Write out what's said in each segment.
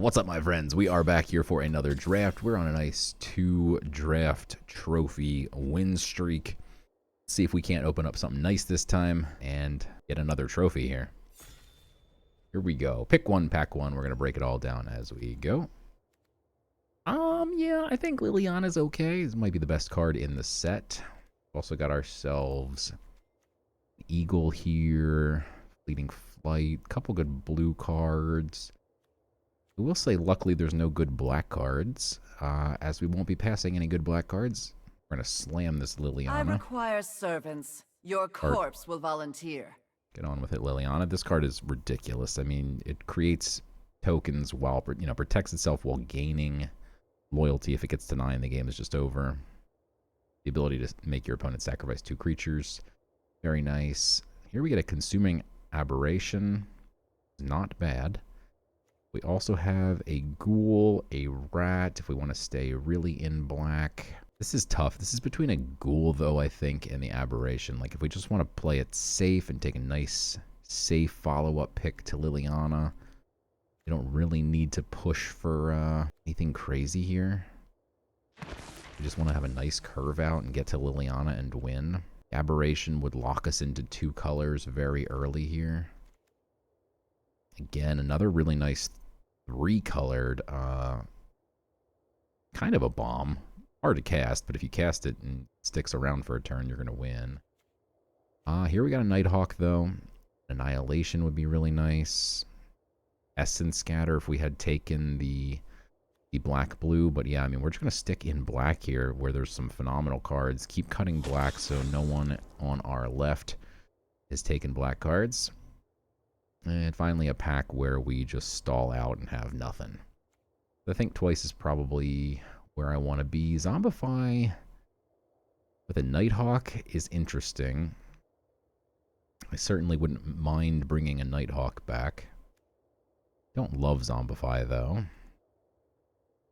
What's up, my friends? We are back here for another draft. We're on a nice 2-draft trophy win streak. Let's see if we can't open up something nice this time and get another trophy here. Here we go. Pick one, pack one. We're going to break it all down as we go. Yeah, I think Liliana's okay. This might be the best card in the set. Also got ourselves Eagle here, Fleeting Flight, couple good blue cards. I will say, luckily, there's no good black cards, as we won't be passing any good black cards. We're going to slam this Liliana. I require servants. Your corpse will volunteer. Get on with it, Liliana. This card is ridiculous. I mean, it creates tokens while, protects itself while gaining loyalty. If it gets to 9, the game is just over. The ability to make your opponent sacrifice 2 creatures. Very nice. Here we get a Consuming Aberration. Not bad. We also have a ghoul, a rat, if we want to stay really in black. This is tough. This is between a ghoul, though, I think, and the aberration. Like, if we just want to play it safe and take a nice, safe follow-up pick to Liliana, you don't really need to push for anything crazy here. We just want to have a nice curve out and get to Liliana and win. Aberration would lock us into 2 colors very early here. Again, another really nice 3-colored, kind of a bomb. Hard to cast, but if you cast it and it sticks around for a turn, you're going to win. Here we got a Nighthawk, though. Annihilation would be really nice. Essence Scatter if we had taken the black-blue, but yeah, I mean, we're just going to stick in black here where there's some phenomenal cards. Keep cutting black so no one on our left is taking black cards. And finally, a pack where we just stall out and have nothing. I think twice is probably where I want to be. Zombify with a Nighthawk is interesting. I certainly wouldn't mind bringing a Nighthawk back. Don't love Zombify, though.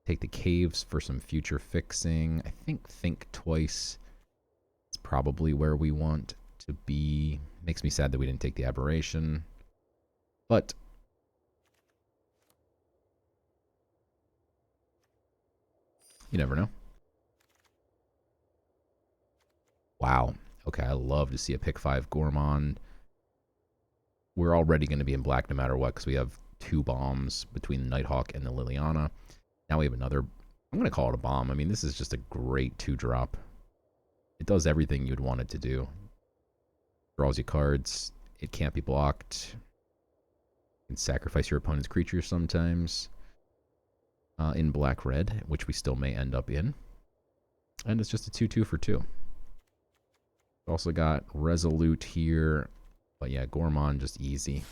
Take the caves for some future fixing. I think twice is probably where we want to be. Makes me sad that we didn't take the aberration. But you never know. Wow. Okay, I love to see a pick 5 Gourmand. We're already going to be in black no matter what because we have 2 bombs between the Nighthawk and the Liliana. Now we have another. I'm going to call it a bomb. I mean, this is just a great 2-drop. It does everything you'd want it to do. Draws you cards. It can't be blocked. You can sacrifice your opponent's creature sometimes in black-red, which we still may end up in. And it's just a 2/2 for 2. Also got Resolute here. But yeah, Gourmand just easy.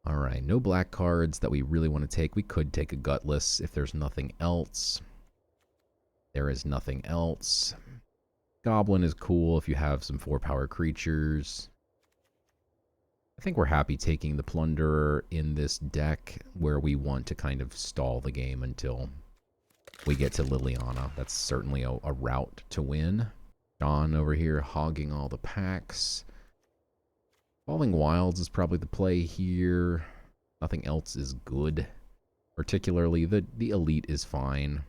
All right, no black cards that we really want to take. We could take a Gutless if there's nothing else. There is nothing else. Goblin is cool if you have some 4-power creatures. I think we're happy taking the Plunderer in this deck where we want to kind of stall the game until we get to Liliana. That's certainly a route to win. John over here hogging all the packs. Falling Wilds is probably the play here. Nothing else is good. Particularly, the Elite is fine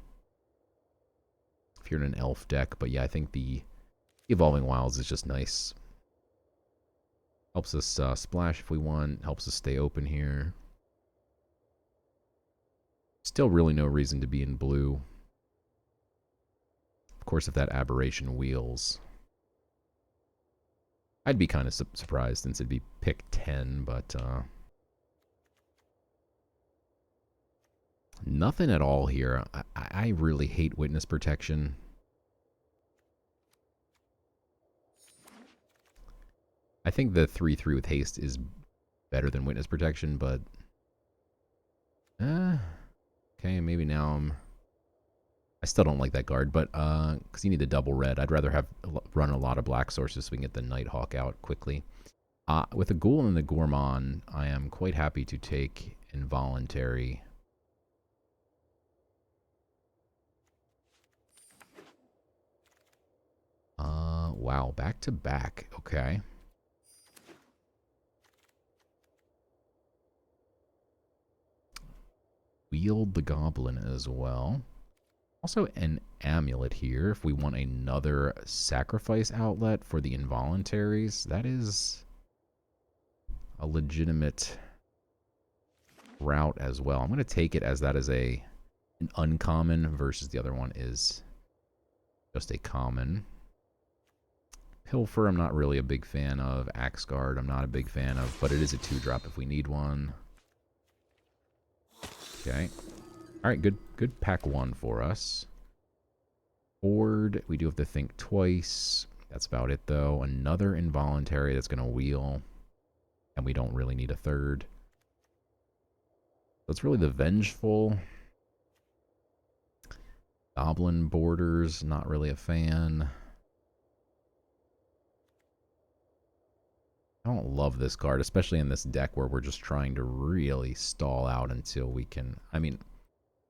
if you're in an elf deck. But yeah, I think the Evolving Wilds is just nice. Helps us splash if we want. Helps us stay open here. Still really no reason to be in blue. Of course, if that aberration wheels, I'd be kind of surprised since it'd be pick 10, but nothing at all here. I really hate Witness Protection. I think the 3/3 with haste is better than Witness Protection, but okay, maybe now I still don't like that card, but because you need a double red, I'd rather run a lot of black sources so we can get the Nighthawk out quickly. With the Ghoul and the Gourmand, I am quite happy to take Involuntary. Wow, back to back. Okay. wield the goblin as well. Also an amulet here if we want another sacrifice outlet for the involuntaries. That is a legitimate route as well. I'm going to take it as that is an uncommon versus the other one is just a common. Pilfer I'm not really a big fan of. Axe Guard I'm not a big fan of, but it is a 2-drop if we need one. Okay. Alright, good pack 1 for us. Board, we do have to think twice. That's about it though. Another involuntary that's going to wheel. And we don't really need a third. So it's really the Vengeful. Goblin Borders, not really a fan. I don't love this card, especially in this deck where we're just trying to really stall out until we can... I mean,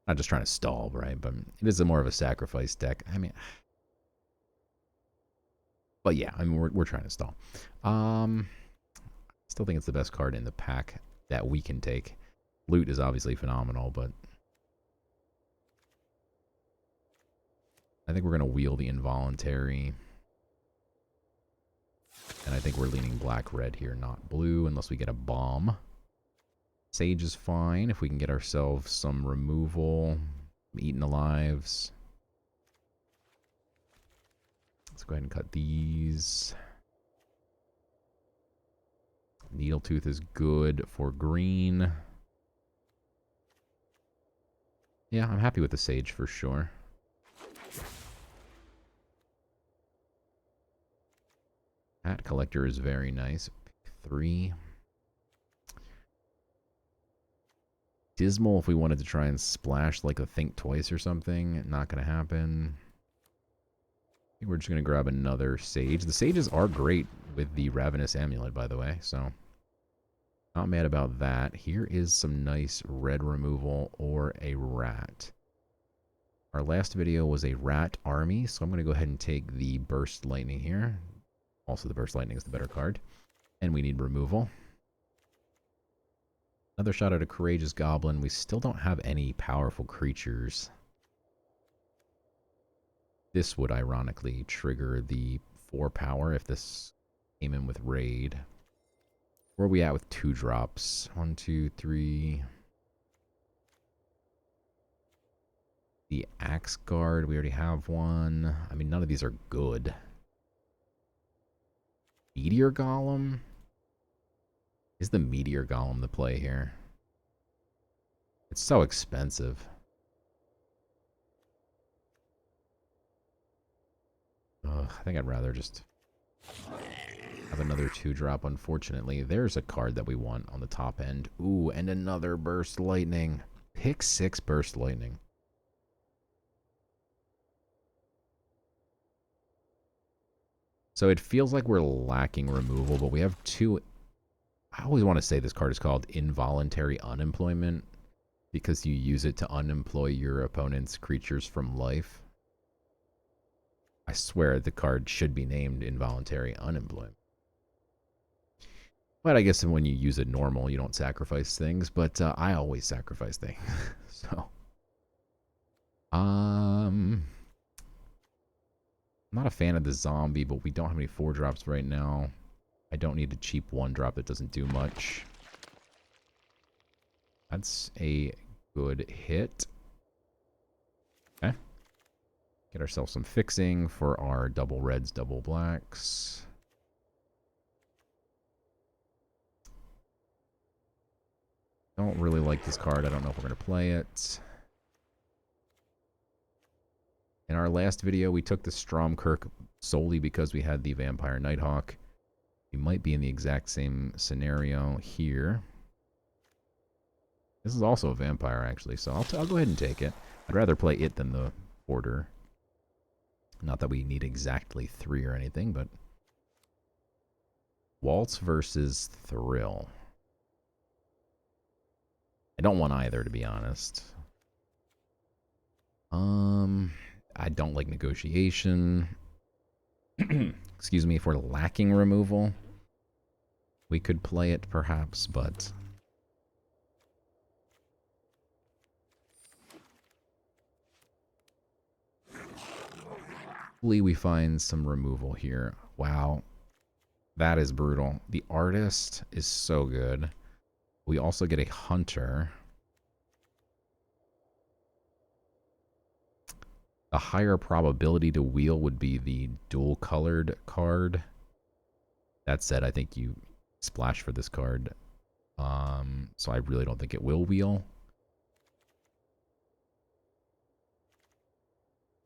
not just trying to stall, right? But it is more of a sacrifice deck. I mean... But yeah, I mean, we're trying to stall. Still think it's the best card in the pack that we can take. Loot is obviously phenomenal, but... I think we're going to wheel the involuntary. And I think we're leaning black-red here, not blue, unless we get a bomb. Sage is fine if we can get ourselves some removal. Eaten Alives. Let's go ahead and cut these. Needletooth is good for green. Yeah, I'm happy with the Sage for sure. Hat Collector is very nice. Pick 3. Dismal if we wanted to try and splash like a Think Twice or something. Not going to happen. I think we're just going to grab another Sage. The Sages are great with the Ravenous Amulet, by the way, so not mad about that. Here is some nice red removal or a rat. Our last video was a rat army, so I'm going to go ahead and take the Burst Lightning here. Also, the Burst Lightning is the better card. And we need removal. Another shot at a Courageous Goblin. We still don't have any powerful creatures. This would ironically trigger the 4 power if this came in with Raid. Where are we at with 2 drops? 1, 2, 3. The Axe Guard, we already have one. I mean, none of these are good. Meteor Golem? Is the Meteor Golem the play here? It's so expensive. Ugh, I think I'd rather just have another 2-drop. Unfortunately, there's a card that we want on the top end. Ooh, and another Burst Lightning. Pick 6 Burst Lightning. So it feels like we're lacking removal, but we have 2... I always want to say this card is called Involuntary Unemployment because you use it to unemploy your opponent's creatures from life. I swear the card should be named Involuntary Unemployment. But I guess when you use it normal, you don't sacrifice things, but I always sacrifice things. So, not a fan of the zombie, but we don't have any 4-drops right now. I don't need a cheap 1-drop that doesn't do much. That's a good hit. Okay. Get ourselves some fixing for our double reds, double blacks. Don't really like this card. I don't know if we're going to play it. In our last video, we took the Stromkirk solely because we had the Vampire Nighthawk. We might be in the exact same scenario here. This is also a vampire, actually, so I'll go ahead and take it. I'd rather play it than the Hoarder. Not that we need exactly 3 or anything, but... Waltz versus Thrill. I don't want either, to be honest. I don't like Negotiation. Excuse me, if we're lacking removal, we could play it perhaps, but Hopefully we find some removal here. Wow. That is brutal. The artist is so good. We also get a hunter. A higher probability to wheel would be the dual colored card. That said, I think you splash for this card. So I really don't think it will wheel.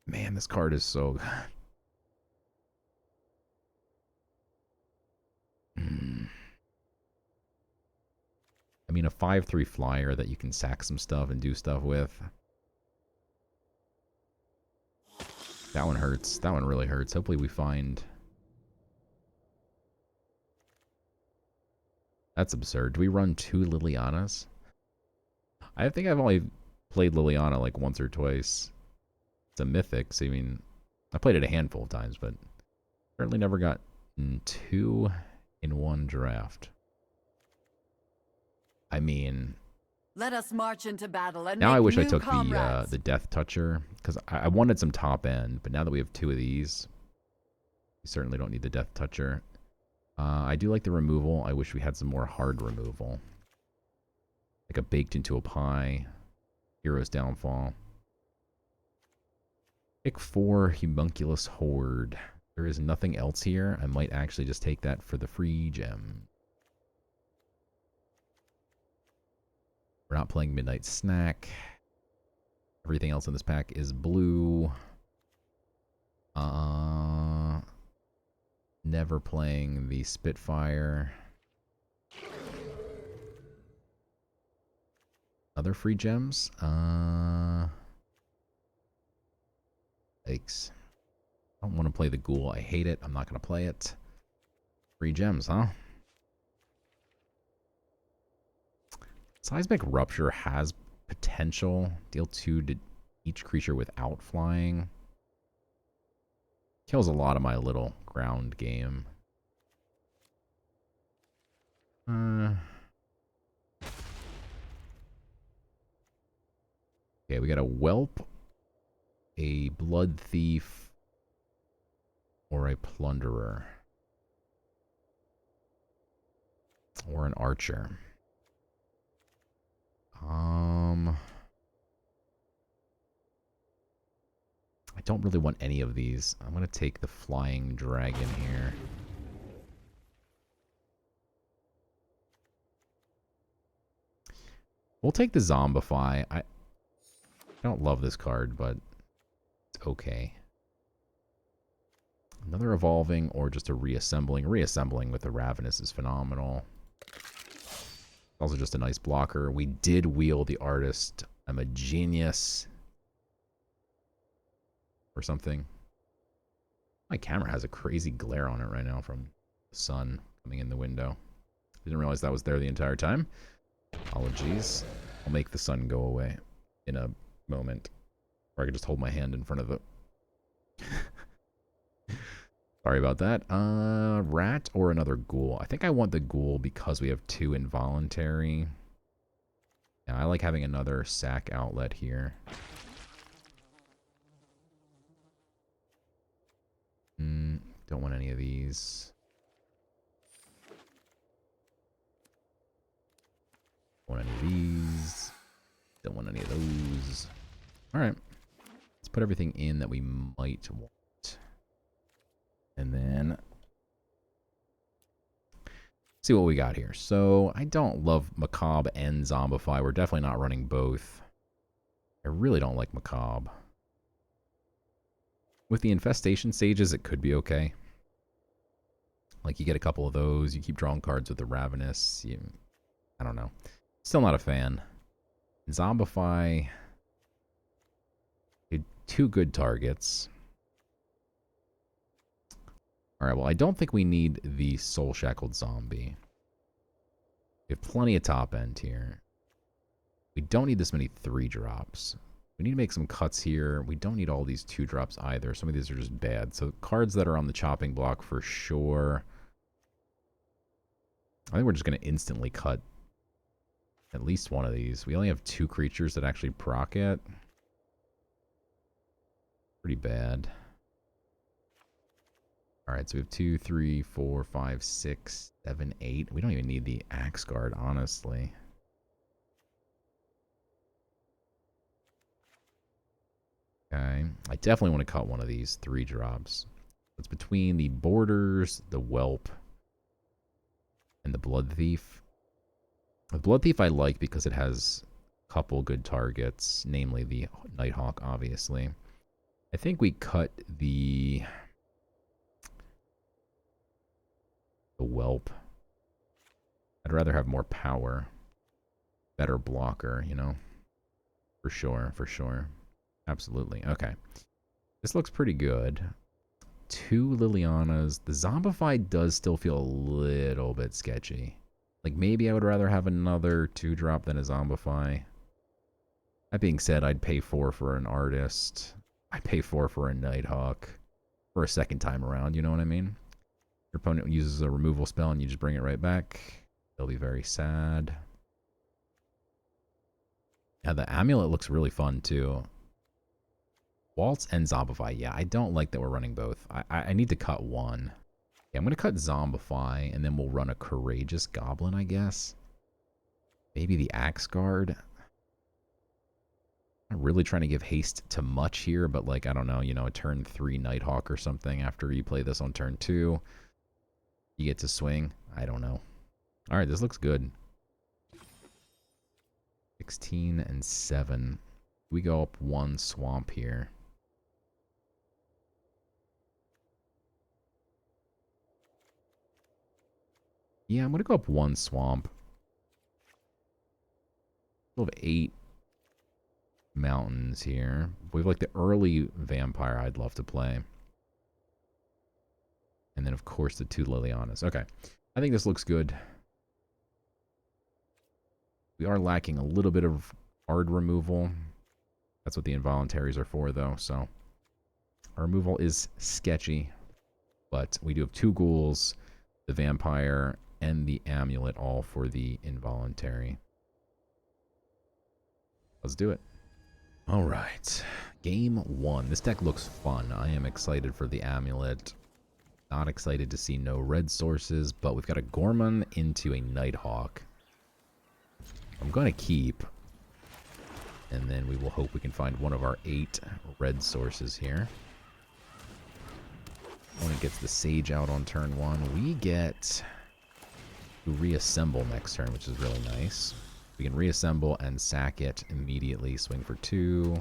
Man, this card is so good. I mean, a 5/3 flyer that you can sack some stuff and do stuff with. That one hurts. That one really hurts. Hopefully we find... That's absurd. Do we run 2 Lilianas? I think I've only played Liliana like once or twice. It's a Mythic, so I mean, I played it a handful of times, but certainly never got 2 in one draft. I mean... Let us march into battle and Now I make wish I new took comrades. the Death Toucher, because I wanted some top end, but now that we have 2 of these, we certainly don't need the Death Toucher. I do like the removal. I wish we had some more hard removal. Like a Baked into a Pie, Hero's Downfall. Pick 4, Homunculus Horde. There is nothing else here. I might actually just take that for the free gem. We're not playing Midnight Snack. Everything else in this pack is blue. Never playing the Spitfire. Other free gems? Yikes. I don't want to play the Ghoul. I hate it. I'm not going to play it. Free gems, huh? Seismic Rupture has potential. Deal 2 to each creature without flying. Kills a lot of my little ground game. Okay, we got a Whelp, a Blood Thief, or a Plunderer. Or an Archer. I don't really want any of these. I'm going to take the Flying Dragon here. We'll take the Zombify. I don't love this card, but it's okay. Another Evolving or just a Reassembling. Reassembling with the Ravenous is phenomenal. Also just a nice blocker. We did wheel the Artist. I'm a genius. Or something. My camera has a crazy glare on it right now from the sun coming in the window. Didn't realize that was there the entire time. Apologies. I'll make the sun go away in a moment. Or I could just hold my hand in front of it. Sorry about that. Rat or another Ghoul? I think I want the Ghoul because we have 2 involuntary. Yeah, I like having another sack outlet here. Don't want any of these. Don't want any of these. Don't want any of those. Alright. Let's put everything in that we might want. And then see what we got here. So I don't love Macabre and Zombify. We're definitely not running both. I really don't like Macabre. With the Infestation Sages, it could be okay. Like, you get a couple of those. You keep drawing cards with the Ravenous. I don't know. Still not a fan. Zombify. 2 good targets. Alright, well, I don't think we need the Soul Shackled Zombie. We have plenty of top end here. We don't need this many 3-drops. We need to make some cuts here. We don't need all these 2-drops either. Some of these are just bad. So cards that are on the chopping block for sure. I think we're just going to instantly cut at least one of these. We only have 2 creatures that actually proc it. Pretty bad. All right, so we have 2, 3, 4, 5, 6, 7, 8. We don't even need the Axe Guard, honestly. Okay, I definitely want to cut one of these 3 drops. It's between the Borders, the Whelp, and the Blood Thief. The Blood Thief I like because it has a couple good targets, namely the Nighthawk, obviously. I think we cut the Whelp. I'd rather have more power. Better blocker, you know? For sure, for sure. Absolutely. Okay. This looks pretty good. 2 Lilianas. The Zombified does still feel a little bit sketchy. Like, maybe I would rather have another 2-drop than a Zombify. That being said, I'd pay 4 for an Artist. I'd pay 4 for a Nighthawk. For a second time around, you know what I mean? Your opponent uses a removal spell and you just bring it right back. They'll be very sad. Yeah, the Amulet looks really fun, too. Waltz and Zombify. Yeah, I don't like that we're running both. I need to cut one. Yeah, I'm going to cut Zombify, and then we'll run a Courageous Goblin, I guess. Maybe the Axe Guard. I'm really trying to give haste to much here, but, like, I don't know, you know, a turn 3 Nighthawk or something after you play this on turn 2. You get to swing. I don't know. All right, this looks good. 16 and 7. We go up 1 swamp here. Yeah, I'm going to go up 1 swamp. We have 8 mountains here. We have like the early vampire I'd love to play. And then, of course, the 2 Lilianas. Okay. I think this looks good. We are lacking a little bit of card removal. That's what the involuntaries are for, though. So our removal is sketchy. But we do have 2 ghouls, the vampire, and the amulet all for the involuntary. Let's do it. All right. Game 1. This deck looks fun. I am excited for the amulet. Not excited to see no red sources, but we've got a Gorman into a Nighthawk. I'm going to keep. And then we will hope we can find one of our 8 red sources here. When it gets the Sage out on turn 1, we get to reassemble next turn, which is really nice. We can reassemble and sack it immediately. Swing for 2.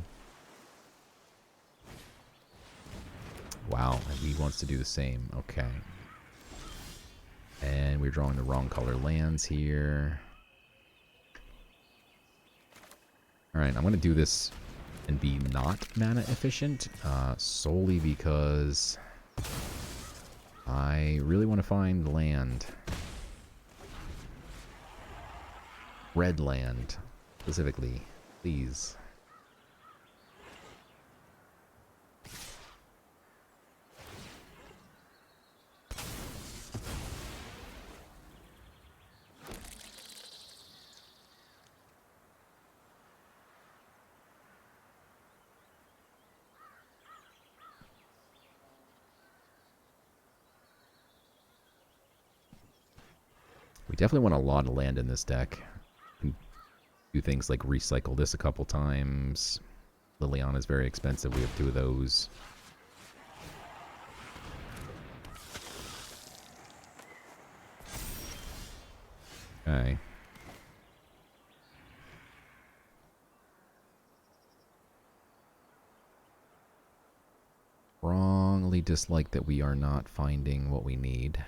Wow, and he wants to do the same. Okay. And we're drawing the wrong color lands here. Alright, I'm going to do this and be not mana efficient, solely because I really want to find land. Red land, specifically, please. We definitely want a lot of land in this deck. Do things like recycle this a couple times. Liliana is very expensive. We have 2 of those. Okay. Wrongly dislike that we are not finding what we need.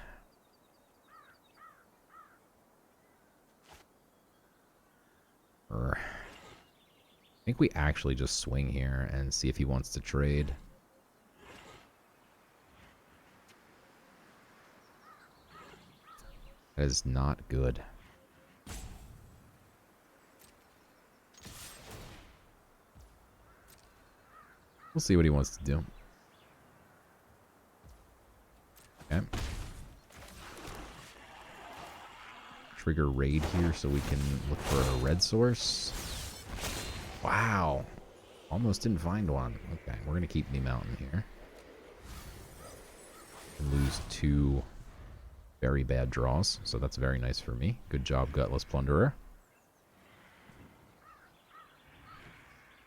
I think we actually just swing here and see if he wants to trade. That is not good. We'll see what he wants to do. Okay. Trigger raid here so we can look for a red source. Wow. Almost didn't find one. Okay, we're going to keep the mountain here. And lose 2 very bad draws, so that's very nice for me. Good job, Gutless Plunderer.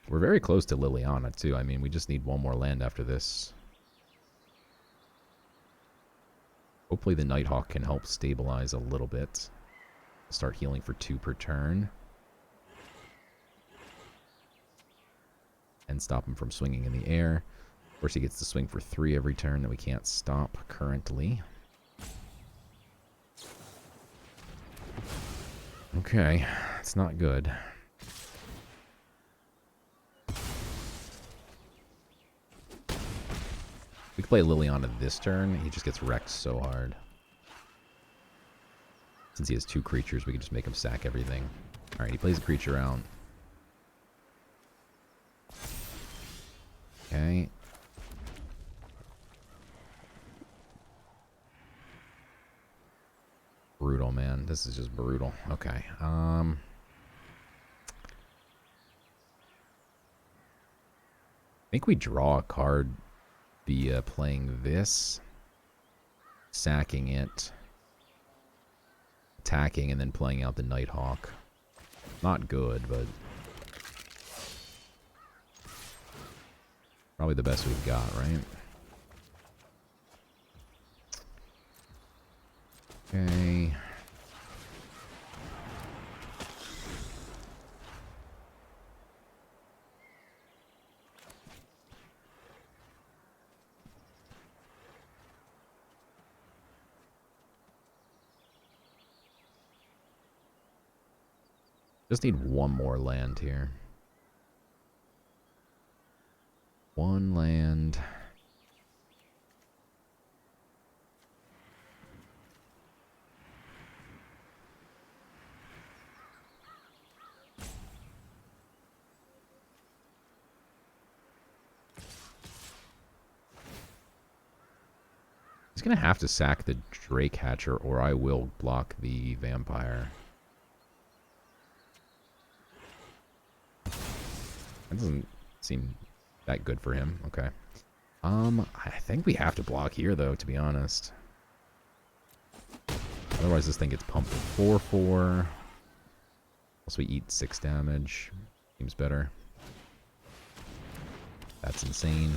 We're very close to Liliana, too. I mean, we just need 1 more land after this. Hopefully the Nighthawk can help stabilize a little bit. Start healing for 2 per turn. And stop him from swinging in the air. Of course, he gets to swing for 3 every turn that we can't stop currently. Okay, it's not good. We could play Liliana this turn. He just gets wrecked so hard. Since he has 2 creatures, we can just make him sack everything. Alright, he plays a creature out. Okay. Brutal, man. This is just brutal. Okay. I think we draw a card via playing this, sacking it, attacking, and then playing out the Nighthawk. Not good, but probably the best we've got, right? Okay. Just need 1 more land here. 1 land. He's gonna have to sack the Drake Hatcher, or I will block the Vampire. That doesn't seem that good for him. Okay. I think we have to block here, though, to be honest. Otherwise, this thing gets pumped at 4/4. Plus, we eat 6 damage. Seems better. That's insane.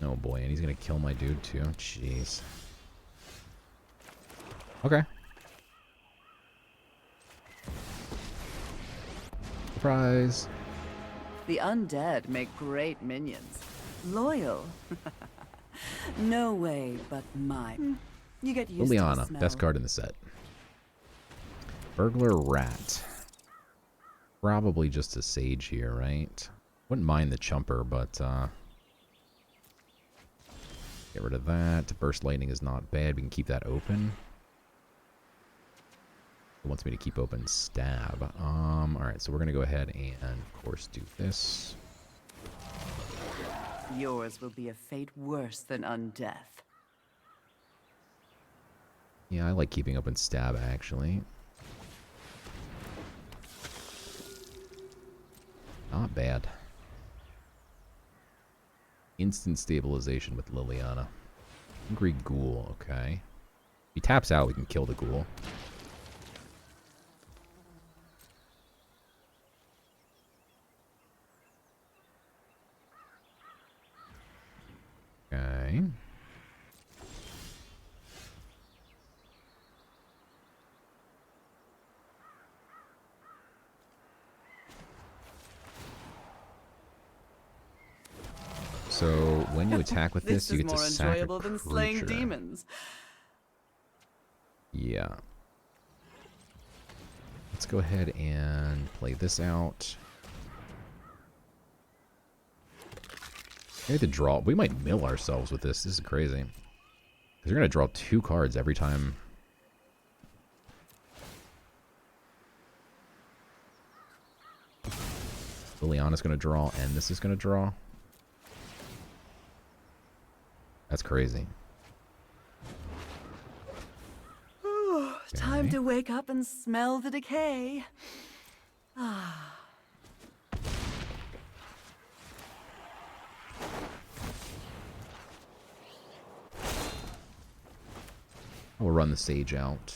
Oh boy, and he's gonna kill my dude too. Jeez. Okay. Surprise. The undead make great minions. Loyal. No way but mine. You get used to the Liliana, smell. best card in the set. Burglar Rat. Probably just a Sage here, right? Wouldn't mind the Chumper, but get rid of that. Burst Lightning is not bad. We can keep that open. It wants me to keep open Stab. Alright, so we're going to go ahead and, of course, do this. Yours will be a fate worse than undeath. Yeah, I like keeping open Stab, actually. Not bad. Instant stabilization with Liliana. Hungry Ghoul, okay. If he taps out, we can kill the Ghoul. Okay. So when you attack with this, you get to more sack enjoyable a than slaying creature. demons. Yeah. Let's go ahead and play this out. Maybe the draw. We might mill ourselves with this. This is crazy. Because you're going to draw 2 cards every time. Liliana's going to draw, and this is going to draw. That's crazy. Time to wake up and smell the decay. We'll run the Sage out.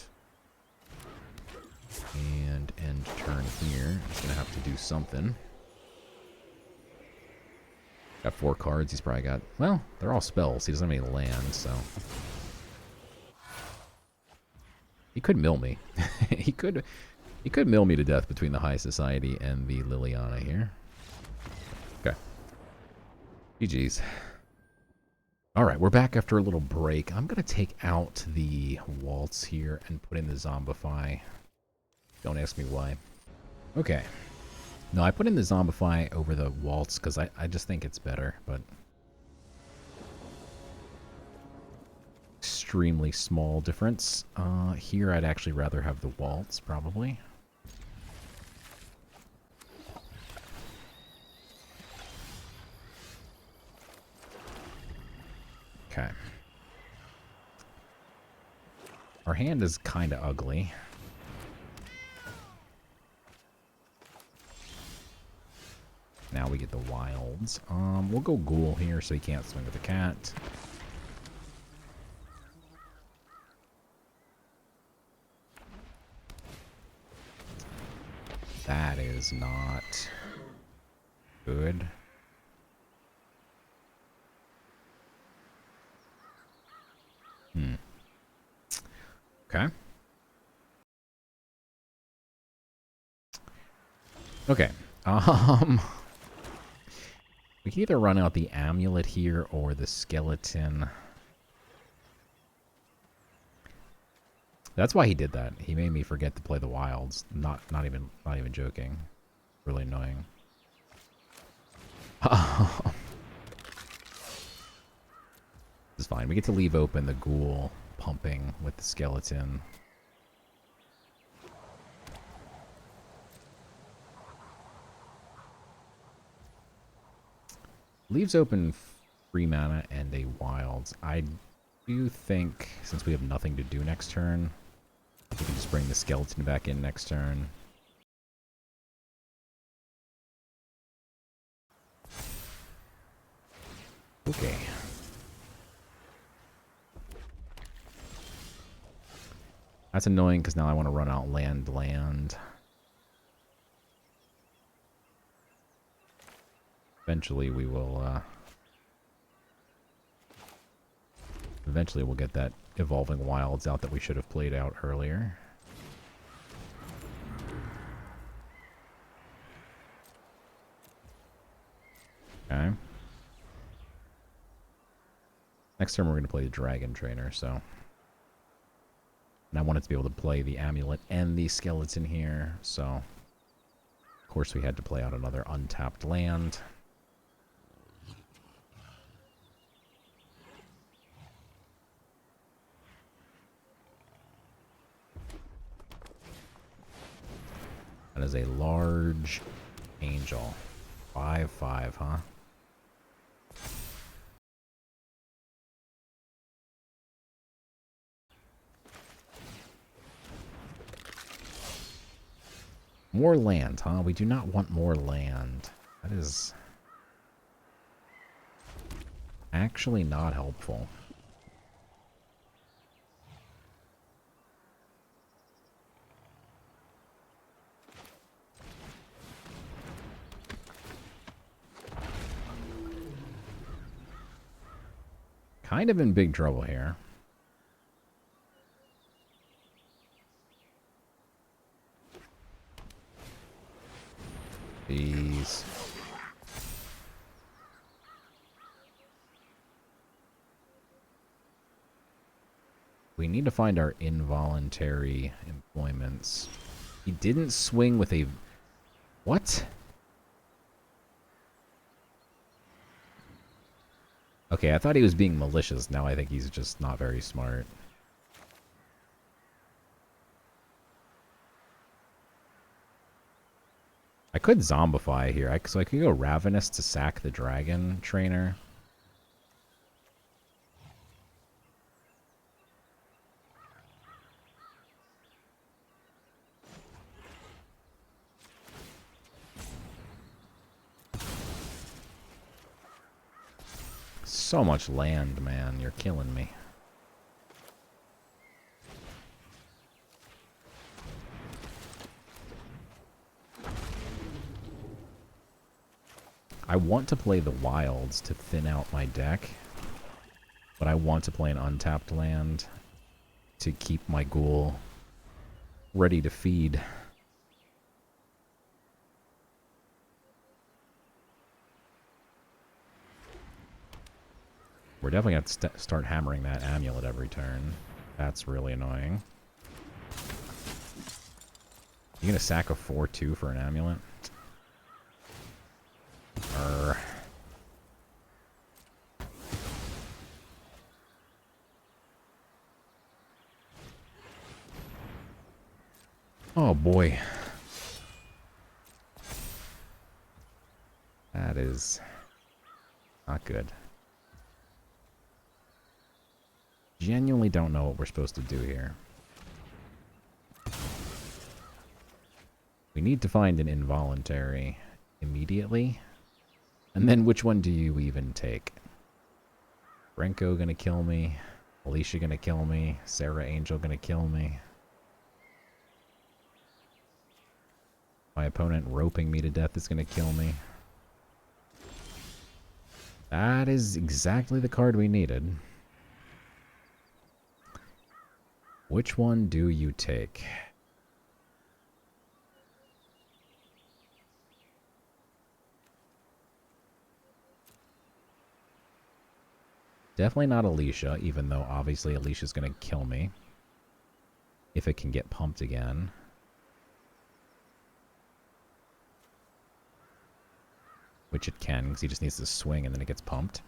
And end turn here. He's going to have to do something. Got 4 cards. He's probably got... Well, they're all spells. He doesn't have any lands, so... He could mill me. he could mill me to death between the High Society and the Liliana here. Okay. GG's. Alright, we're back after a little break. I'm going to take out the Waltz here and put in the Zombify. Don't ask me why. Okay. No, I put in the Zombify over the Waltz because I just think it's better, but... Extremely small difference. Here I'd actually rather have the Waltz, probably. Okay. Our hand is kind of ugly. Now we get the wilds. We'll go Ghoul here so he can't swing with the cat. That is not good. Okay. Okay. We can either run out the amulet here or the skeleton. That's why he did that. He made me forget to play the wilds. Not even joking. Really annoying. This is fine. We get to leave open the ghoul pumping with the skeleton. Leaves open 3 mana and a wilds. I do think, since we have nothing to do next turn, we can just bring the skeleton back in next turn. Okay. That's annoying because now I want to run out land. Eventually we will, eventually we'll get that evolving wilds out that we should have played out earlier. Okay. Next turn we're going to play the Dragon Trainer, so... And I wanted to be able to play the amulet and the skeleton here, so... Of course we had to play out another untapped land. That is a large angel. 5/5, huh? More land, huh? We do not want more land. That is actually not helpful. Kind of in big trouble here. Jeez. We need to find our involuntary employments. He didn't swing with a... What? Okay, I thought he was being malicious. Now I think he's just not very smart. I could zombify here. So I could go Ravenous to sack the Dragon Trainer. So much land, man. You're killing me. I want to play the wilds to thin out my deck, but I want to play an untapped land to keep my ghoul ready to feed. We're definitely going to start hammering that amulet every turn. That's really annoying. You gonna sack a 4/2 for an amulet? Oh boy. That is not good. Genuinely don't know what we're supposed to do here. We need to find an involuntary immediately. And then which one do you even take? Renko gonna kill me. Alicia gonna kill me. Sarah Angel gonna kill me. My opponent roping me to death is gonna kill me. That is exactly the card we needed. Which one do you take? Definitely not Alicia, even though obviously Alicia's going to kill me. If it can get pumped again. Which it can, because he just needs to swing and then it gets pumped.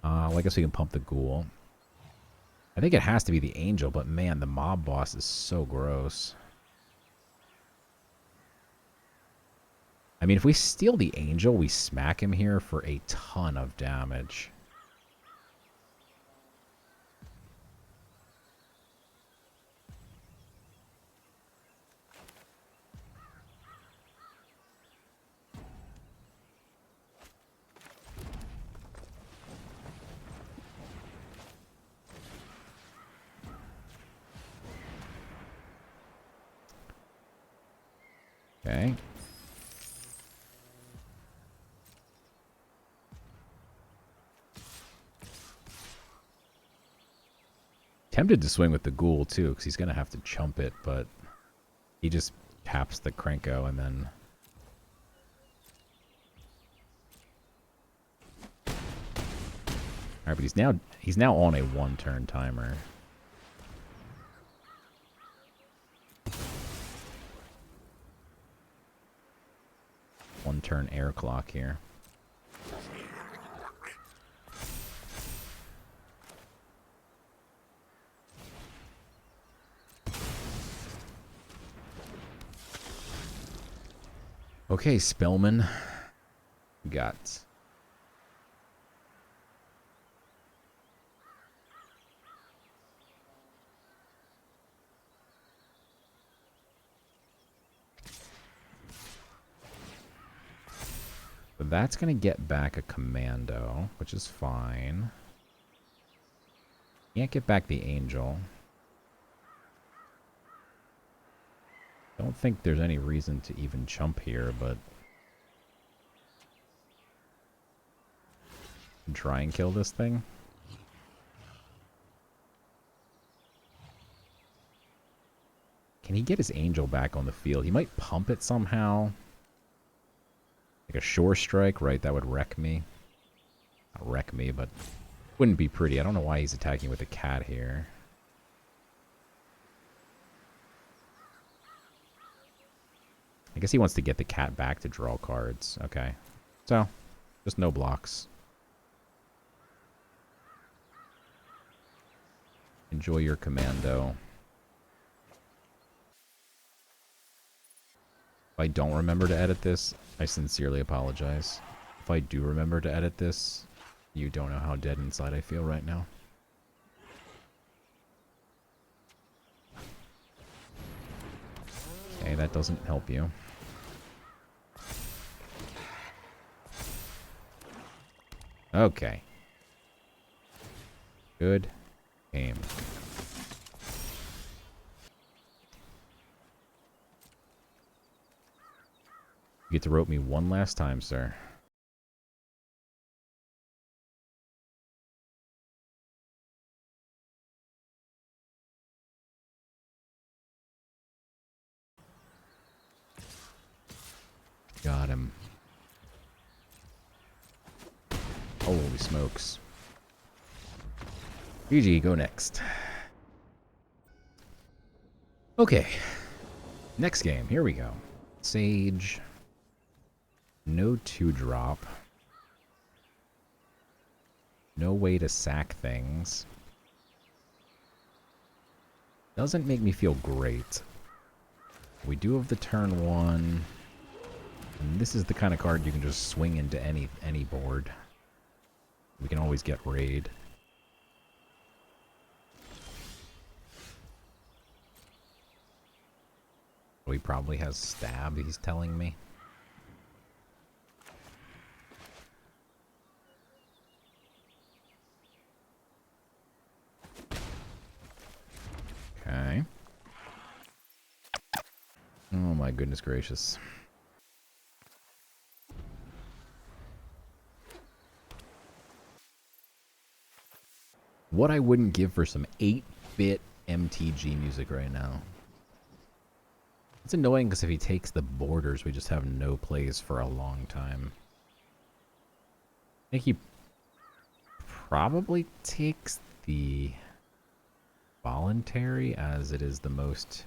Well, I guess we can pump the ghoul. I think it has to be the angel, but man, the mob boss is so gross. I mean, if we steal the angel, we smack him here for a ton of damage. Okay. Tempted to swing with the ghoul too, because he's going to have to chump it, but he just taps the Krenko and then... Alright, but he's now on a 1-turn timer. One-turn air clock here. Okay, Spellman. Got... But that's going to get back a commando, which is fine. Can't get back the angel. Don't think there's any reason to even chump here, but... Try and kill this thing. Can he get his angel back on the field? He might pump it somehow. Like a shore strike, right? That would wreck me. Not wreck me, but wouldn't be pretty. I don't know why he's attacking with a cat here. I guess he wants to get the cat back to draw cards. Okay. So, just no blocks. Enjoy your commando. If I don't remember to edit this, I sincerely apologize. If I do remember to edit this, you don't know how dead inside I feel right now. Okay, that doesn't help you. Okay. Good game. You get to rope me one last time, sir. Got him. Holy smokes. GG, go next. Okay. Next game. Here we go. Sage. No 2-drop. No way to sack things. Doesn't make me feel great. We do have the turn 1. And this is the kind of card you can just swing into any board. We can always get raid. Oh, he probably has stab, he's telling me. Okay. Oh my goodness gracious. What I wouldn't give for some 8-bit MTG music right now. It's annoying because if he takes the borders, we just have no plays for a long time. I think he probably takes the voluntary as it is the most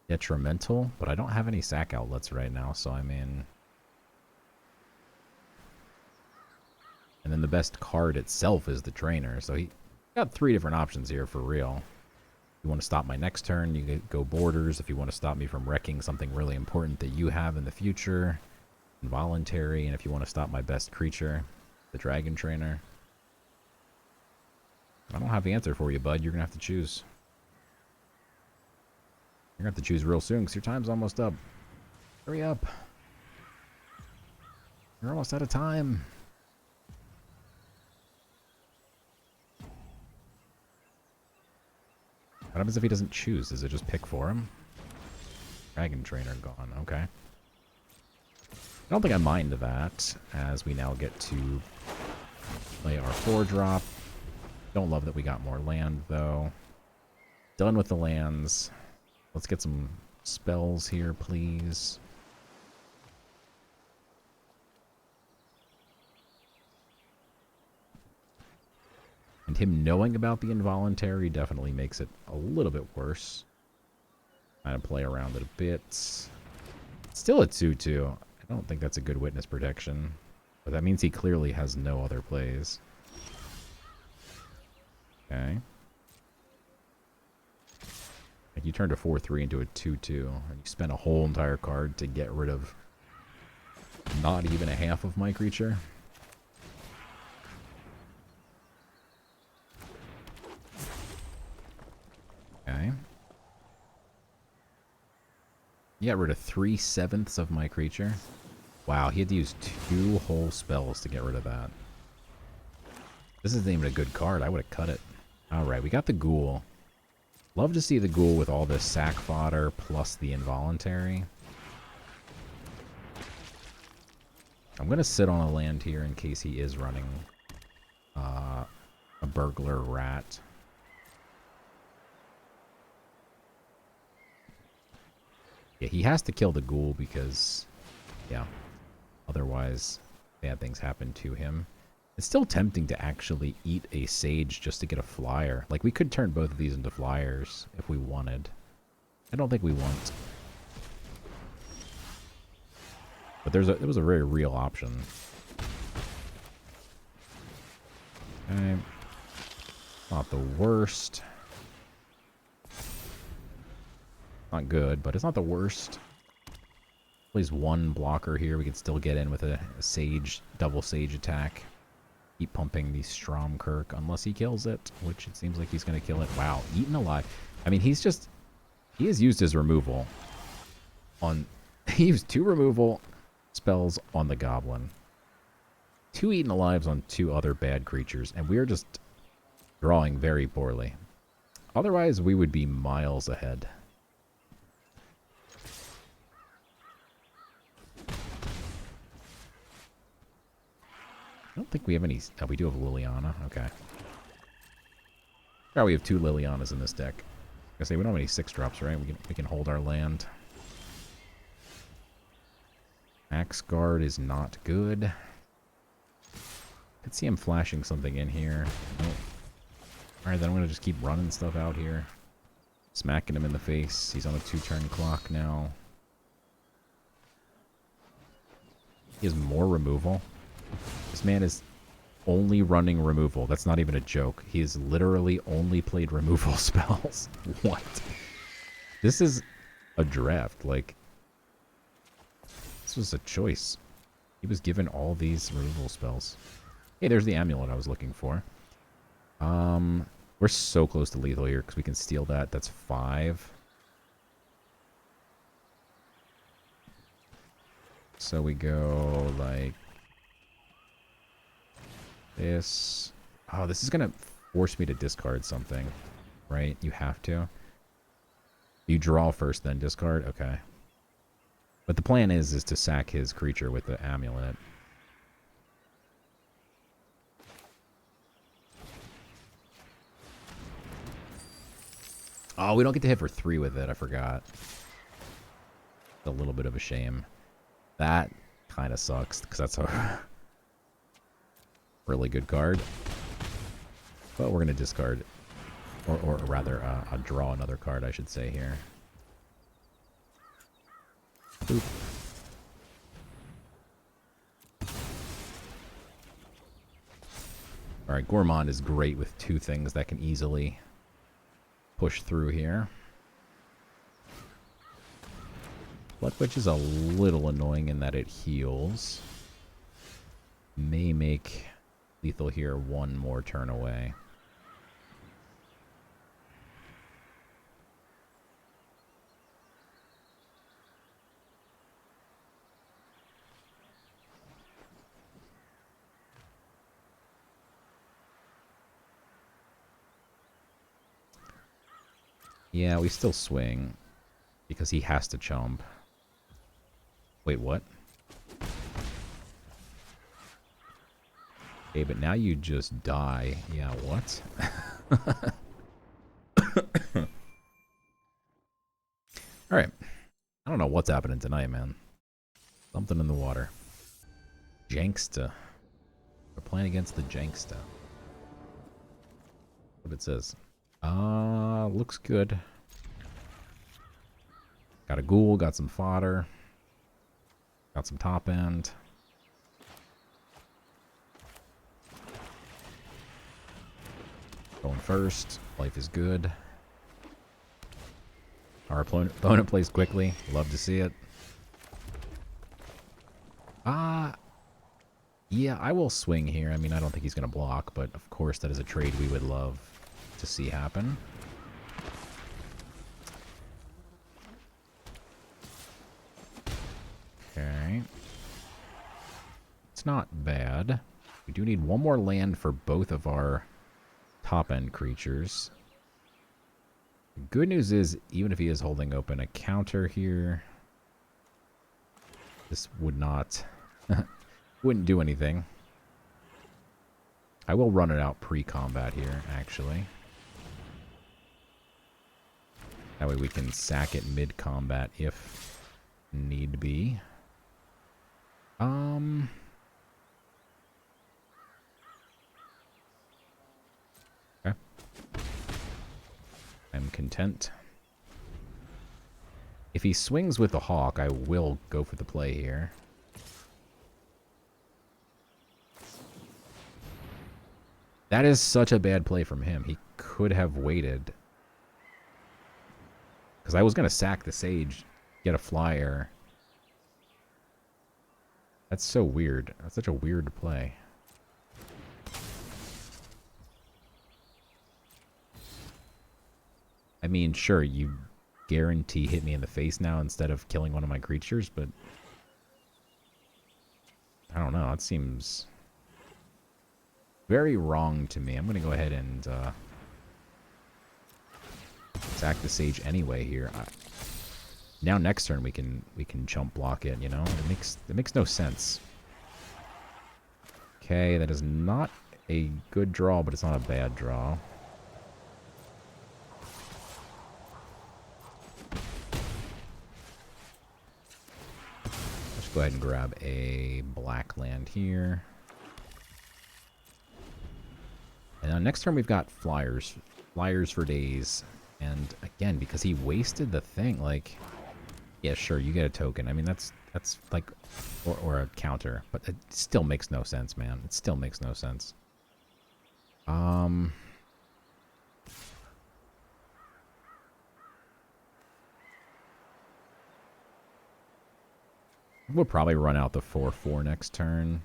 detrimental, but I don't have any sack outlets right now, so I mean... And then the best card itself is the trainer, so he got 3 different options here for real. If you want to stop my next turn, you go borders. If you want to stop me from wrecking something really important that you have in the future, involuntary. And if you want to stop my best creature, the dragon trainer. I don't have the answer for you, bud. You're going to have to choose. You're going to have to choose real soon because your time's almost up. Hurry up. You're almost out of time. What happens if he doesn't choose? Does it just pick for him? Dragon trainer gone. Okay. I don't think I mind that, as we now get to play our 4-drop. Don't love that we got more land, though. Done with the lands. Let's get some spells here, please. And him knowing about the involuntary definitely makes it a little bit worse. Trying to play around it a bit. Still a 2-2. I don't think that's a good witness protection. But that means he clearly has no other plays. Okay. Like you turned a 4-3 into a 2-2. And you spent a whole entire card to get rid of not even a half of my creature. Okay. You got rid of 3/7 of my creature. Wow, he had to use 2 whole spells to get rid of that. This isn't even a good card. I would have cut it. Alright, we got the ghoul. Love to see the ghoul with all this sack fodder plus the involuntary. I'm going to sit on a land here in case he is running a burglar rat. Yeah, he has to kill the ghoul because, yeah, otherwise bad things happen to him. It's still tempting to actually eat a sage just to get a flyer. Like, we could turn both of these into flyers if we wanted. I don't think we want. But there was a very real option. Okay. Not the worst. Not good, but it's not the worst. Plays 1 blocker here. We can still get in with a sage, double sage attack. Keep pumping the Stromkirk unless he kills it, which it seems like he's going to kill it. Wow, eaten alive. I mean, he has used his removal on, he used 2 removal spells on the goblin. 2 eaten alives on 2 other bad creatures, and we're just drawing very poorly. Otherwise, we would be miles ahead. I don't think we have any. Oh, we do have Liliana. Okay. Oh, we have 2 Lilianas in this deck. I say we don't have any 6-drops, right? We can hold our land. Axe Guard is not good. Could see him flashing something in here. Nope. Alright, then I'm gonna just keep running stuff out here. Smacking him in the face. He's on a 2-turn clock now. He has more removal. This man is only running removal. That's not even a joke. He has literally only played removal spells. What? This is a draft. Like, this was a choice. He was given all these removal spells. Hey, there's the amulet I was looking for. We're so close to lethal here because we can steal that. That's 5. So we go like this. Oh, this is going to force me to discard something, right? You have to. You draw first, then discard? Okay. But the plan is to sack his creature with the amulet. Oh, we don't get to hit for 3 with it. I forgot. It's a little bit of a shame. That kind of sucks, because that's a really good card. But we're going to discard. Or rather, draw another card, I should say, here. Boop. Alright, Gourmand is great with 2 things that can easily push through here. CopperPitch is a little annoying in that it heals. May make lethal here 1 more turn away. Yeah, we still swing because he has to chump. Wait, what? Okay, but now you just die. Yeah, what? Alright. I don't know what's happening tonight, man. Something in the water. Janksta. We're playing against the Janksta. What it says. Looks good. Got a ghoul, got some fodder. Got some top end. Going first. Life is good. Our opponent plays quickly. Love to see it. Yeah, I will swing here. I mean, I don't think he's going to block, but of course that is a trade we would love to see happen. Okay. It's not bad. We do need 1 more land for both of our top-end creatures. The good news is, even if he is holding open a counter here, this would not... wouldn't do anything. I will run it out pre-combat here, actually. That way we can sack it mid-combat if need be. Okay. I'm content. If he swings with the hawk, I will go for the play here. That is such a bad play from him. He could have waited. Because I was going to sack the Sage, get a flyer. That's so weird. That's such a weird play. I mean, sure, you guarantee hit me in the face now instead of killing one of my creatures, but... I don't know. It seems very wrong to me. I'm going to go ahead and sack the Sage anyway here. Now next turn we can jump block it, you know? It makes no sense. Okay, that is not a good draw, but it's not a bad draw. Just Go ahead and grab a black land here. And then next turn we've got flyers. Flyers for days. And again, because he wasted the thing, like... Yeah, sure, you get a token. I mean, that's like... Or a counter. But it still makes no sense, man. It still makes no sense. We'll probably run out the 4/4 next turn.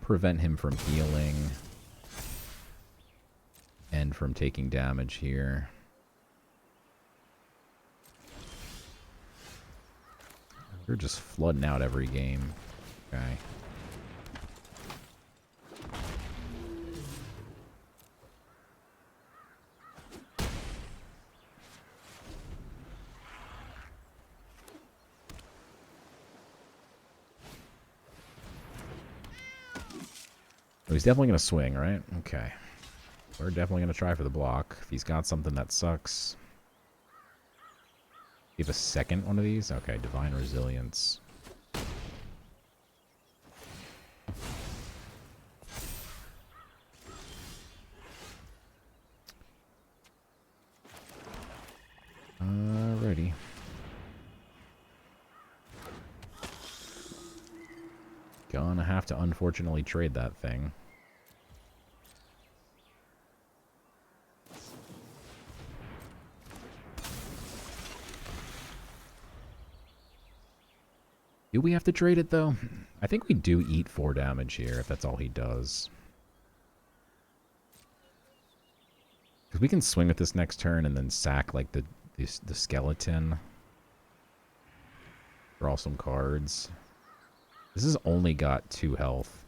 Prevent him from healing. And from taking damage here. We're just flooding out every game. Okay. Oh, he's definitely going to swing, right? Okay. We're definitely going to try for the block. If he's got something that sucks. You have a second one of these? Okay, Divine Resilience. Alrighty. Gonna have to unfortunately trade that thing. Do we have to trade it, though? I think we do eat 4 damage here, if that's all he does. Because we can swing with this next turn and then sack, like, the skeleton. Draw some cards. This has only got 2 health.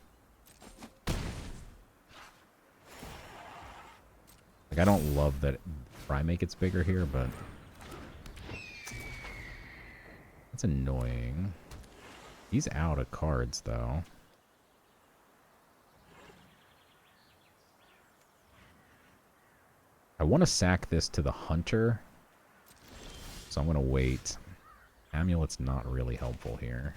Like, I don't love that Primate gets bigger here, but... That's annoying. He's out of cards, though. I want to sack this to the Hunter. So I'm going to wait. Amulet's not really helpful here.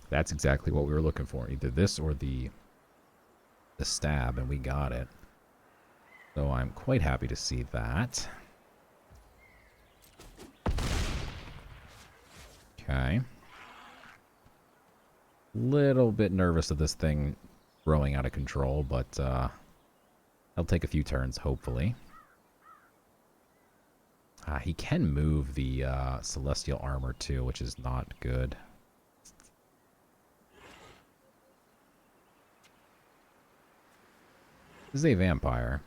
That's exactly what we were looking for. Either this or the stab, and we got it. So I'm quite happy to see that. Okay. Little bit nervous of this thing growing out of control, but it'll take a few turns, hopefully. He can move the Celestial Armor, too, which is not good. This is a vampire.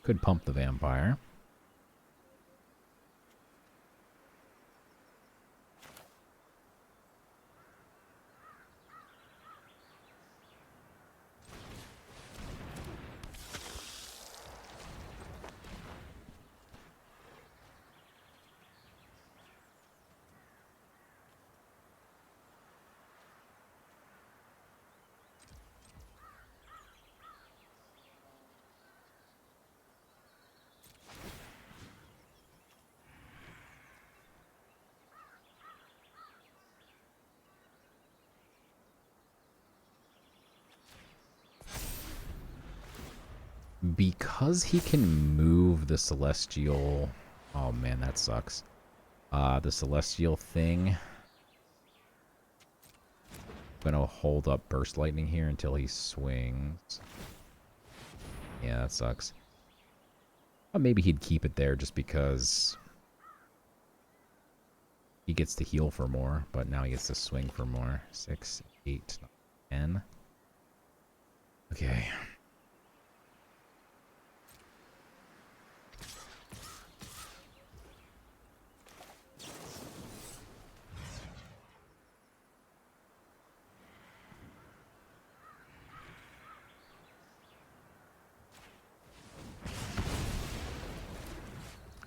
Could pump the vampire. Because he can move the Celestial... Oh, man, that sucks. The Celestial thing. I'm going to hold up Burst Lightning here until he swings. Yeah, that sucks. But maybe he'd keep it there just because... he gets to heal for more, but now he gets to swing for more. 6, 8, 10. Okay.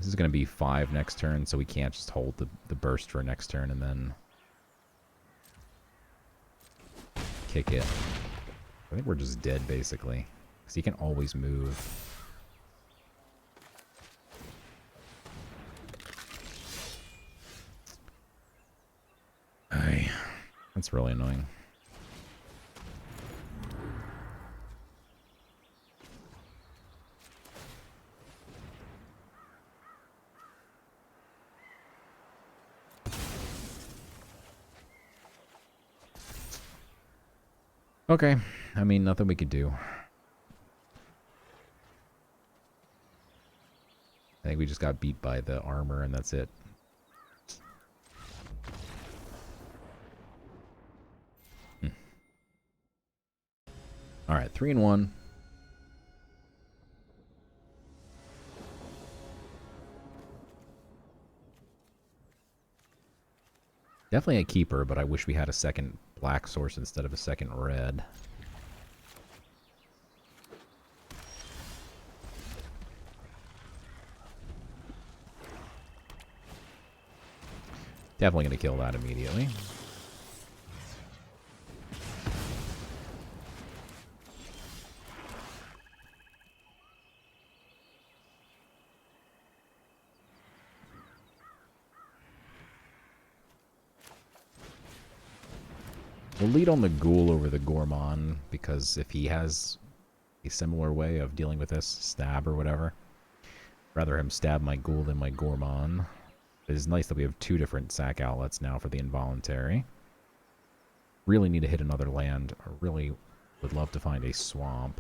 This is going to be 5 next turn, so we can't just hold the burst for next turn and then kick it. I think we're just dead, basically. Because he can always move. Ay, that's really annoying. Okay, I mean, nothing we could do. I think we just got beat by the armor and that's it. Alright, 3-1. Definitely a keeper, but I wish we had a second black source instead of a second red. Definitely going to kill that immediately. We'll lead on the Ghoul over the Gourmand, because if he has a similar way of dealing with this, stab or whatever, rather him stab my Ghoul than my Gourmand. It is nice that we have 2 different sack outlets now for the involuntary. Really need to hit another land. I really would love to find a swamp.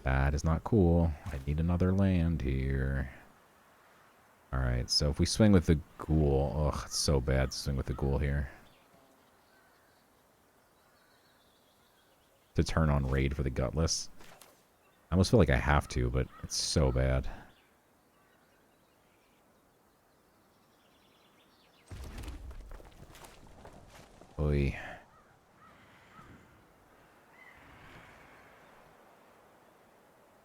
That is not cool. I need another land here. Alright, so if we swing with the Ghoul... Ugh, it's so bad to swing with the Ghoul here. To turn on Raid for the Gutless. I almost feel like I have to, but it's so bad. Oy.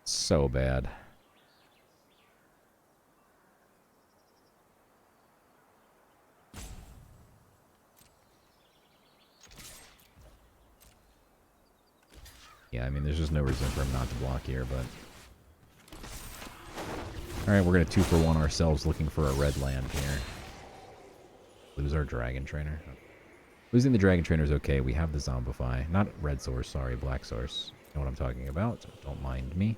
So bad. Yeah, I mean, there's just no reason for him not to block here, but... Alright, we're going to 2-for-1 ourselves looking for a red land here. Lose our Dragon Trainer. Losing the Dragon Trainer is okay. We have the Zombify. Not red source, sorry, black source. You know what I'm talking about. Don't mind me.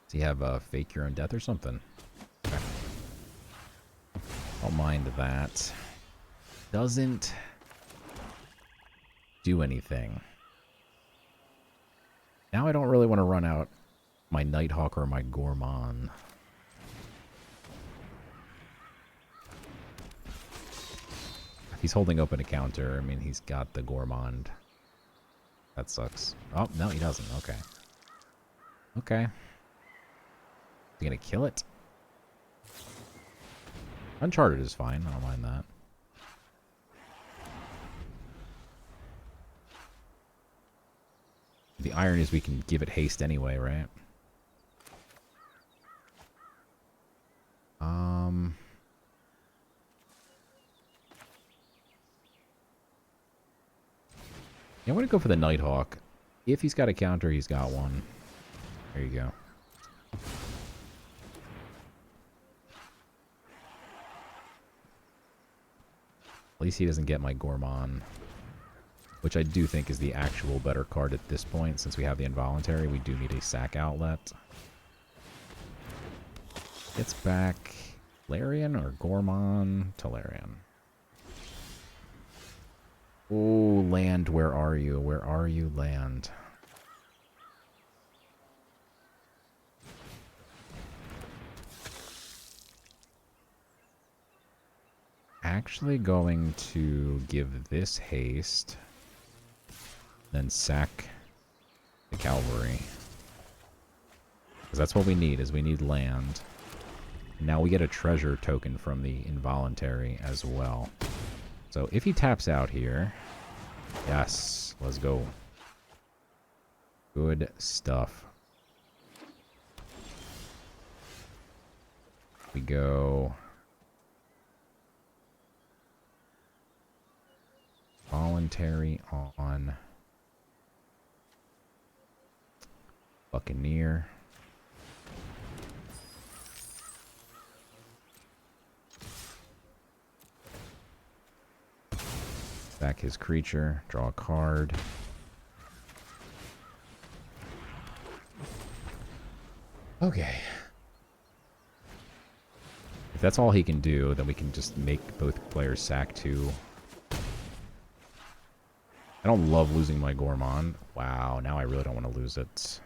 Does he have fake your own death or something? Okay. Don't mind that. Doesn't do anything. Now I don't really want to run out my Nighthawk or my Gourmand. If he's holding open a counter, I mean, he's got the Gourmand. That sucks. Oh, no, he doesn't. Okay. Okay. Is he gonna kill it? Uncharted is fine. I don't mind that. The iron is we can give it haste anyway, right? Yeah, I'm gonna go for the Nighthawk. If he's got a counter, he's got one. There you go. At least he doesn't get my Gourmand. Which I do think is the actual better card at this point. Since we have the involuntary, we do need a sack outlet. Gets back Larian or Gourmand? Talarian. Oh, land, where are you? Where are you, land? Actually going to give this haste. Then sack the cavalry. Because that's what we need, is we need land. Now we get a treasure token from the involuntary as well. So if he taps out here... Yes, let's go. Good stuff. We go... Voluntary on... Buccaneer. Back his creature, draw a card. Okay. If that's all he can do, then we can just make both players sack 2. I don't love losing my Gourmand. Wow, now I really don't want to lose it.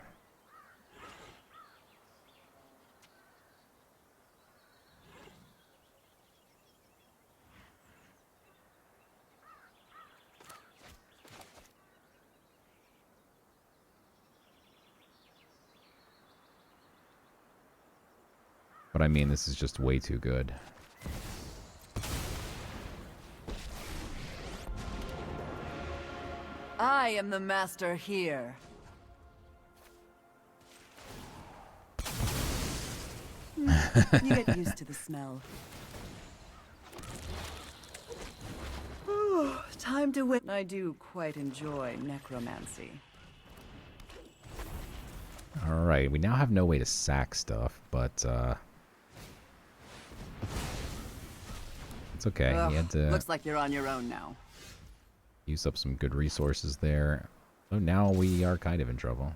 But I mean, this is just way too good. I am the master here. You get used to the smell. Time to win. I do quite enjoy necromancy. Alright, we now have no way to sack stuff, but it's okay. Ugh, He had to looks like you're on your own now. use up some good resources there. So now we are kind of in trouble.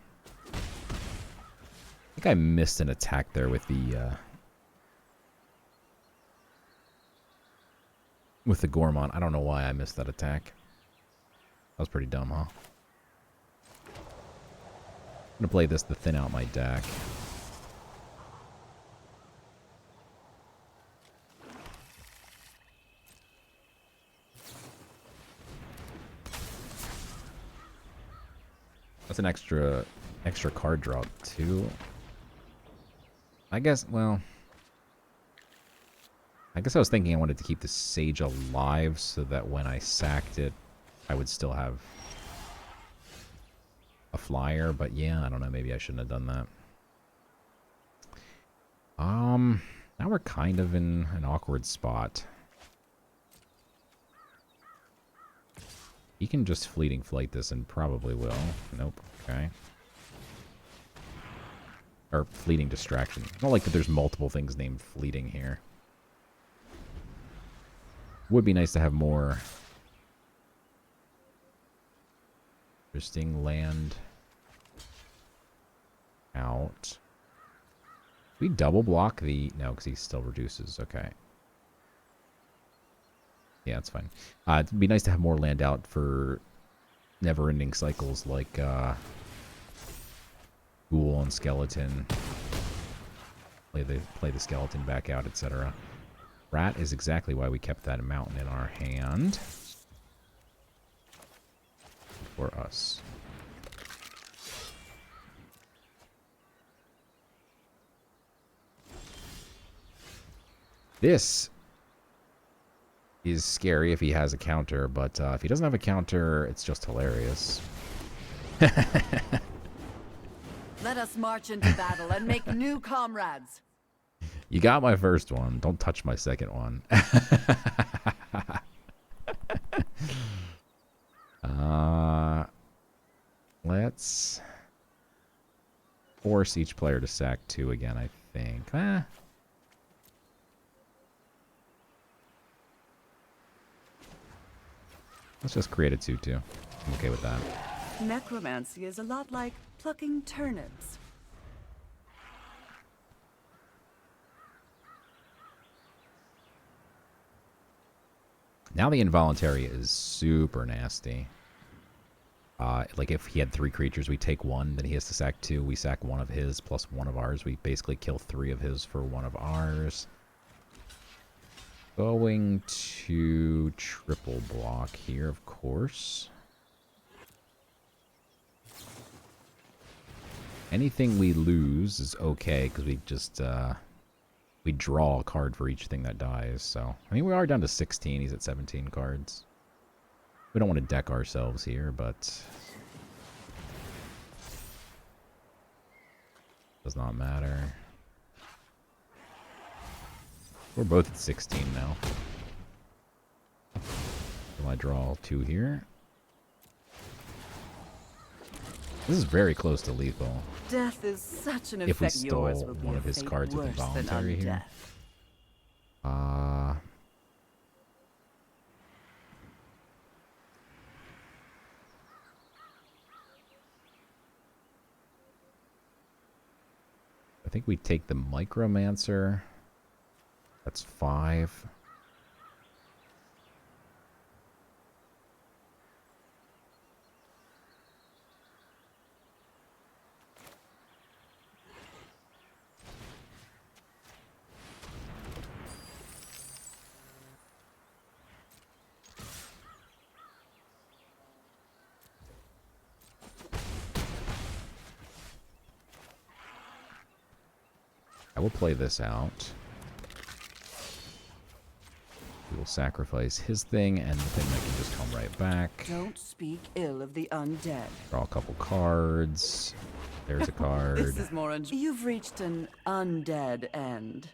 I think I missed an attack there with the Gourmand. I don't know why I missed that attack. That was pretty dumb, huh? I'm gonna play this to thin out my deck. That's an extra card draw too. I guess, well, I guess I was thinking I wanted to keep the Sage alive so that when I sacked it, I would still have a flyer, but yeah, I don't know, maybe I shouldn't have done that. Now we're kind of in an awkward spot. He can just Fleeting Flight this and probably will. Nope, okay. Or Fleeting Distraction. I don't like that there's multiple things named Fleeting here. Would be nice to have more interesting land out. We double block the... No, because he still reduces. Okay. Yeah, that's fine. It'd be nice to have more land out for never-ending cycles like Ghoul and Skeleton. Play the Skeleton back out, etc. Rat is exactly why we kept that mountain in our hand. For us. This is scary if he has a counter, but if he doesn't have a counter, it's just hilarious. Let us march into battle and make new comrades. You got my first one. Don't touch my second one. Let's force each player to sack 2 again, I think. Let's just create a 2/2. I'm okay with that. Necromancy is a lot like plucking turnips. Now the involuntary is super nasty. Like if he had 3 creatures, we take 1, then he has to sack 2. We sack 1 of his plus 1 of ours. We basically kill 3 of his for 1 of ours. Going to triple block here, of course. Anything we lose is okay, because we just, we draw a card for each thing that dies, so... I mean, we are down to 16, he's at 17 cards. We don't want to deck ourselves here, but... Does not matter. We're both at 16 now. So I draw 2 here. This is very close to lethal. Death is such an If we effect. Yours stole will be one a of his fate cards with worse than involuntary here. undeath. I think we take the Micromancer. That's 5. I will play this out. We will sacrifice his thing and the thing that can just come right back. Don't speak ill of the undead. Draw a couple cards. There's a card. This is more You've reached an undead end.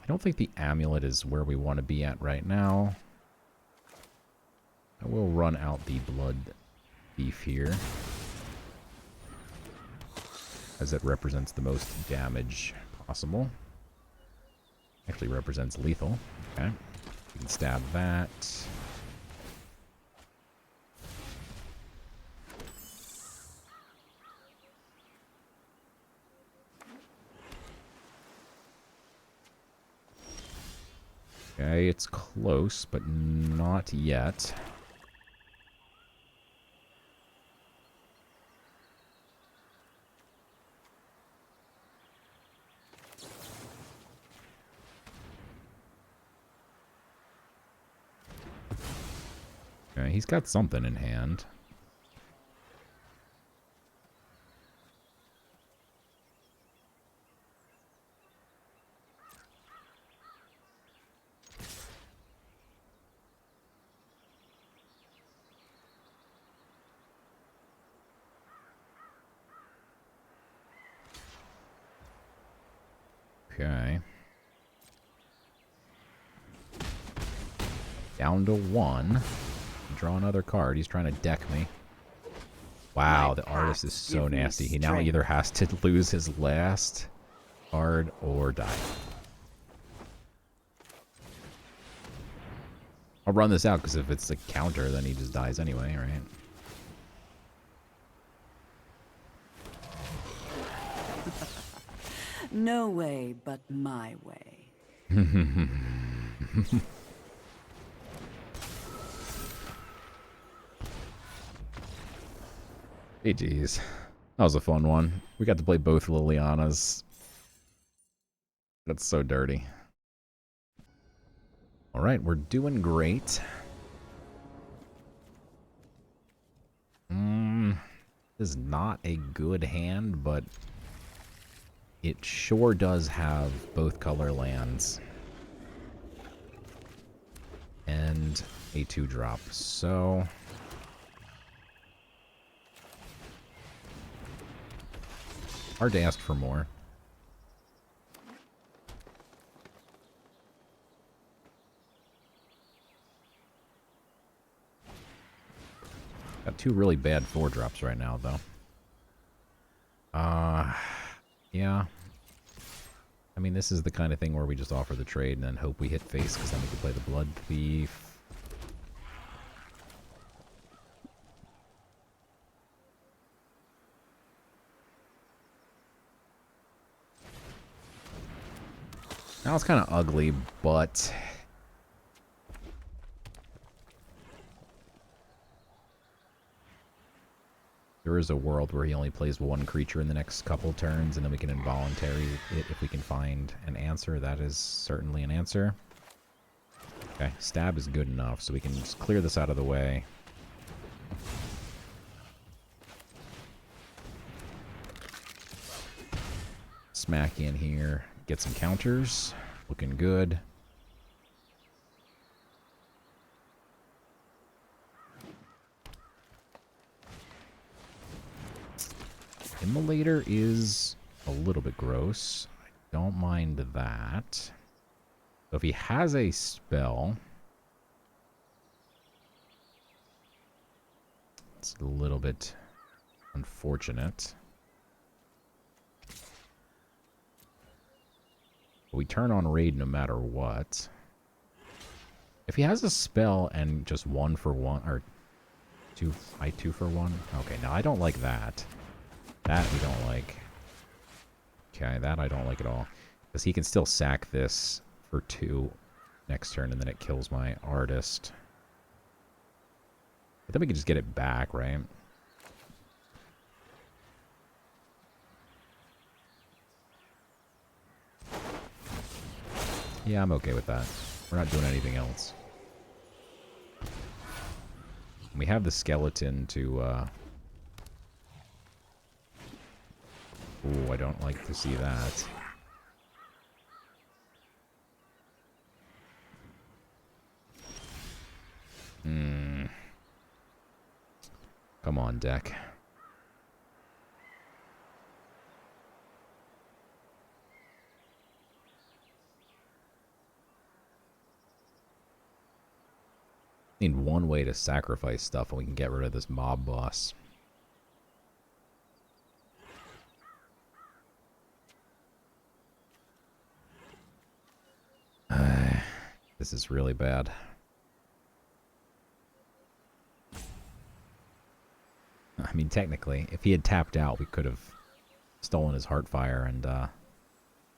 I don't think the amulet is where we want to be at right now. I will run out the blood thief here, as it represents the most damage possible. Actually represents lethal. Okay. We can stab that. Okay, it's close, but not yet. Okay, he's got something in hand. Okay. Down to 1. Draw another card. He's trying to deck me. Wow, the artist is so nasty. He now either has to lose his last card or die. I'll run this out, because if it's a counter, then he just dies anyway, right? No way but my way. Hey, geez. That was a fun one. We got to play both Lilianas. That's so dirty. Alright, we're doing great. This is not a good hand, but it sure does have both color lands. And a 2-drop, so... hard to ask for more. Got 2 really bad 4-drops right now, though. Yeah. I mean, this is the kind of thing where we just offer the trade and then hope we hit face, because then we can play the Blood Thief. Now it's kind of ugly, but... there is a world where he only plays 1 creature in the next couple turns, and then we can involuntary it if we can find an answer. That is certainly an answer. Okay, stab is good enough, so we can just clear this out of the way. smack in here. Get some counters. Looking good. Immolator is a little bit gross. I don't mind that. So if he has a spell, it's a little bit unfortunate. But we turn on raid no matter what. If he has a spell and just 1 for 1, or 2 for 1. Okay, now I don't like that. That we don't like. Okay, that I don't like at all. Because he can still sack this for 2 next turn, and then it kills my artist. But then we can just get it back, right? Yeah, I'm okay with that. We're not doing anything else. We have the skeleton to... Ooh, I don't like to see that. Come on, deck. Need one way to sacrifice stuff and we can get rid of this mob boss. This is really bad. I mean, technically, if he had tapped out, we could have stolen his Heartfire and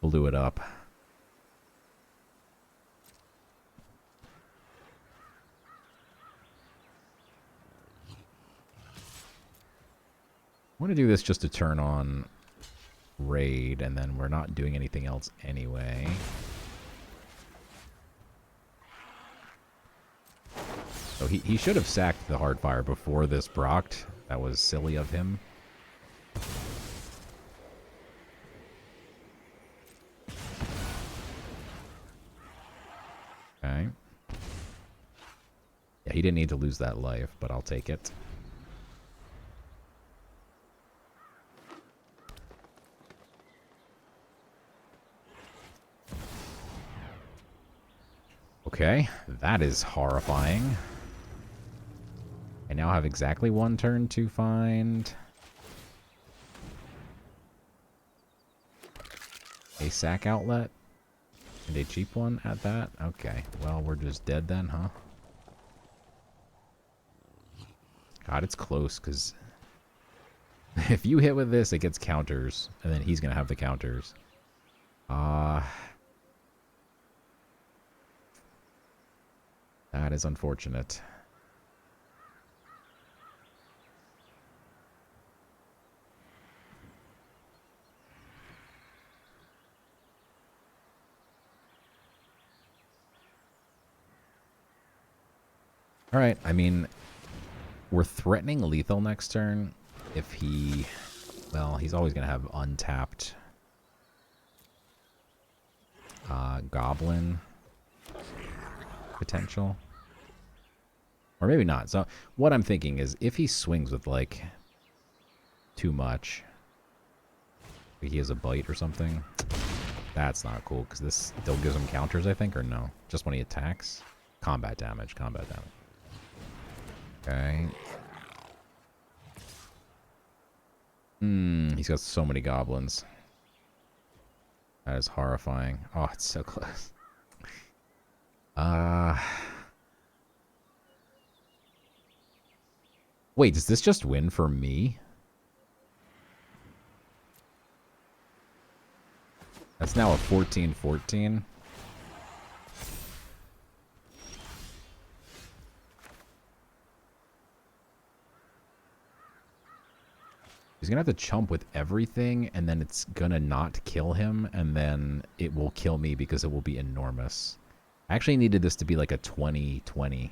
blew it up. I want to do this just to turn on raid, and then we're not doing anything else anyway. So he should have sacked the Heartfire before this procced. That was silly of him. Okay. Yeah, he didn't need to lose that life, but I'll take it. Okay, that is horrifying. I now have exactly 1 turn to find a sack outlet and a cheap one at that. Okay, well, we're just dead then, huh? God, it's close, because if you hit with this, it gets counters, and then he's going to have the counters. That is unfortunate. Alright, I mean, we're threatening lethal next turn if he... Well, he's always going to have untapped Goblin potential. Or maybe not. So what I'm thinking is if he swings with, like, too much, like he has a bite or something, that's not cool, because this still gives him counters, I think, or no? Just when he attacks? Combat damage, combat damage. Okay. He's got so many goblins. That is horrifying. Oh, it's so close. Wait, does this just win for me? That's now a 14-14. He's going to have to chump with everything, and then it's going to not kill him, and then it will kill me because it will be enormous. I actually needed this to be like a 20-20.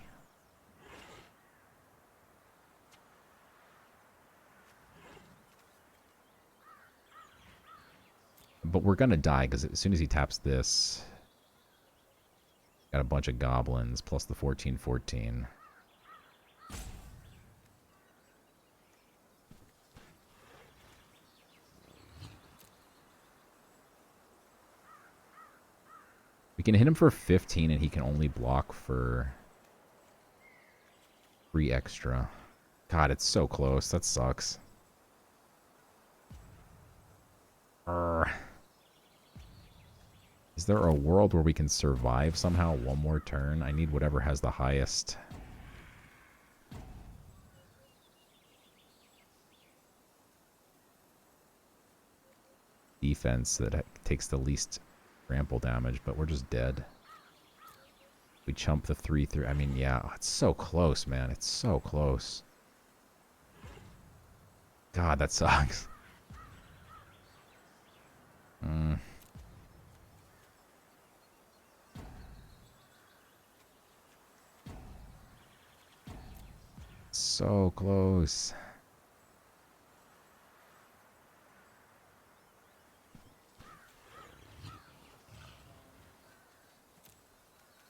but we're going to die because as soon as he taps this, got a bunch of goblins plus the 14/14. We can hit him for 15 and he can only block for 3 extra. God, it's so close. That sucks. Is there a world where we can survive somehow one more turn? I need whatever has the highest. Defense that takes the least trample damage, but we're just dead. We chump the 3 through. I mean, yeah, it's so close, man. It's so close. God, that sucks. So close.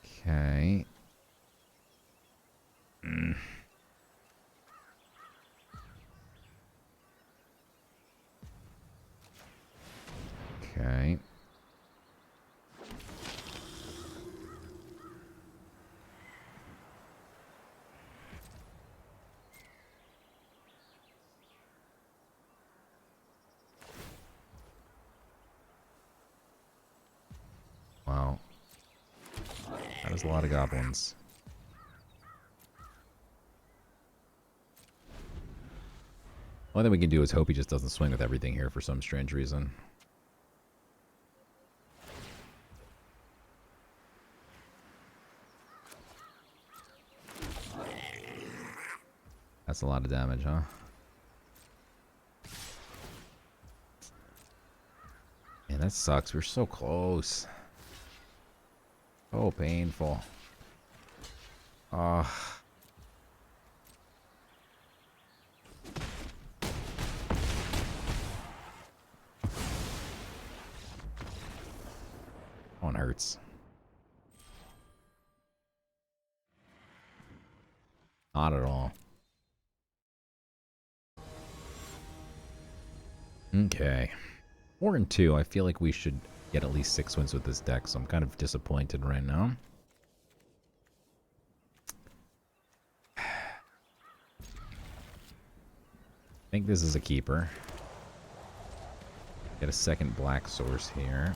Okay. Okay. Wow. That is a lot of goblins. Only thing we can do is hope he just doesn't swing with everything here for some strange reason. That's a lot of damage, huh? Man, that sucks. We're so close. Oh, painful. Ah. One hurts. Not at all. Okay. 4-2. I feel like we should get at least 6 wins with this deck, so I'm kind of disappointed right now. I think this is a keeper. Get a second black source here.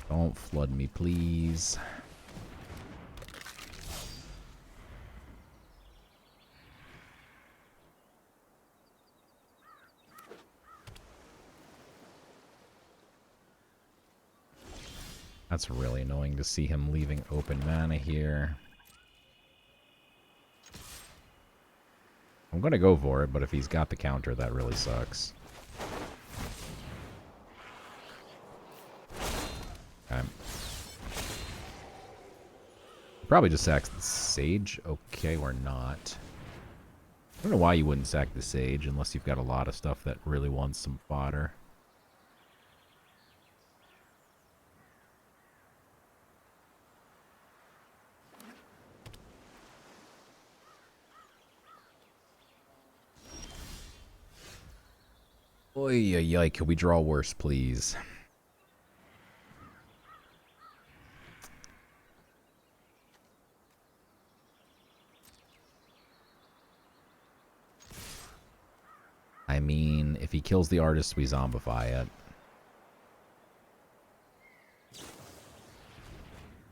Don't flood me, please. That's really annoying to see him leaving open mana here. I'm going to go for it, but if he's got the counter, that really sucks. Okay. Probably just sacks the Sage. Okay, or not. I don't know why you wouldn't sack the Sage unless you've got a lot of stuff that really wants some fodder. Oy, oy, oy, could we draw worse, please? I mean, if he kills the artist, we zombify it.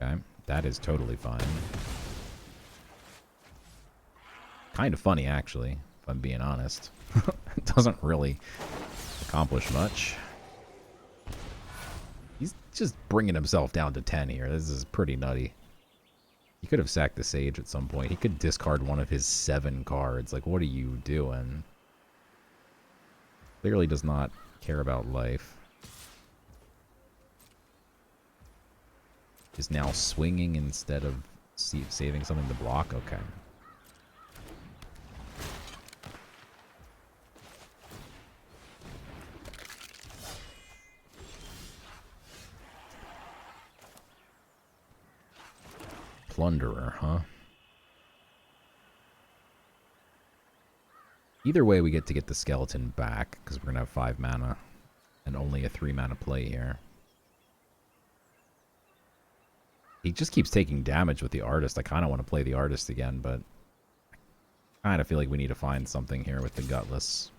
Okay, that is totally fine. Kind of funny, actually, if I'm being honest. It doesn't really accomplish much. He's just bringing himself down to 10 here. This is pretty nutty. He could have sacked the Sage at some point. He could discard one of his 7 cards. Like, what are you doing? Clearly does not care about life. Is now swinging instead of saving something to block? Okay. Plunderer, huh? Either way, we get to get the skeleton back, because we're going to have 5 mana, and only a 3 mana play here. He just keeps taking damage with the artist. I kind of want to play the artist again, but I kind of feel like we need to find something here with the Gutless.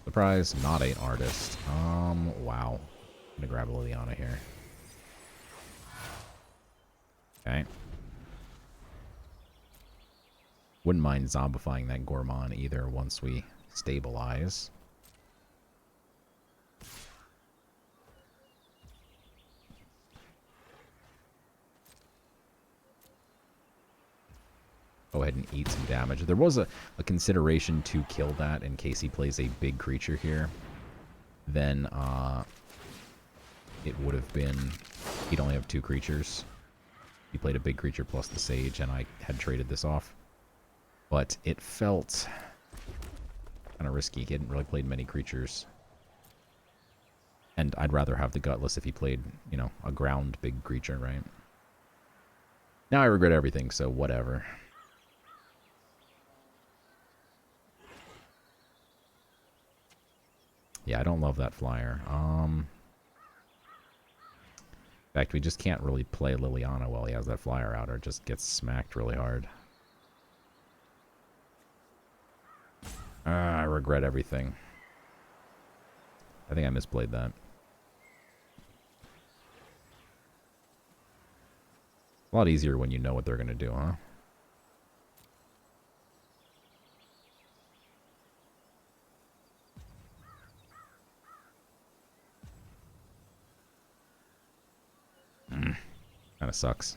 Surprise, not an artist. Wow. I'm gonna grab a Liliana here. Okay. Wouldn't mind zombifying that Gourmand either once we stabilize. Go ahead and eat some damage. There was a consideration to kill that in case he plays a big creature here. Then it would have been... He'd only have 2 creatures. He played a big creature plus the Sage, and I had traded this off. But it felt kind of risky. He hadn't really played many creatures. And I'd rather have the Gutless if he played, you know, a ground big creature, right? Now I regret everything, so whatever. Yeah, I don't love that flyer. In fact, we just can't really play Liliana while he has that flyer out, or it just gets smacked really hard. I regret everything. I think I misplayed that. A lot easier when you know what they're going to do, huh? Kind of sucks.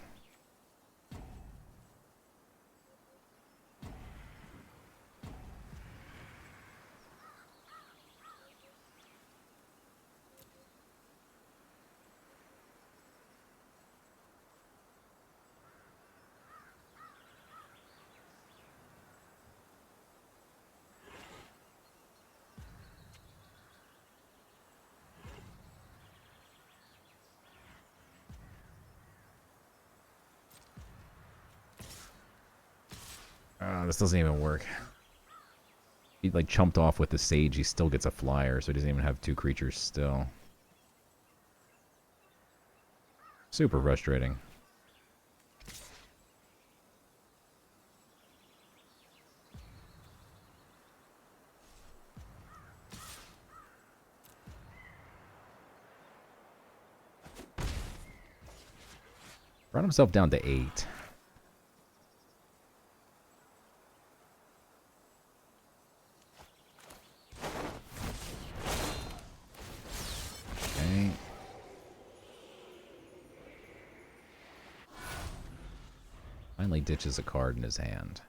This doesn't even work. He like chumped off with the Sage. He still gets a flyer, so he doesn't even have 2 creatures still. Super frustrating. Brought himself down to 8. Okay. Finally ditches a card in his hand.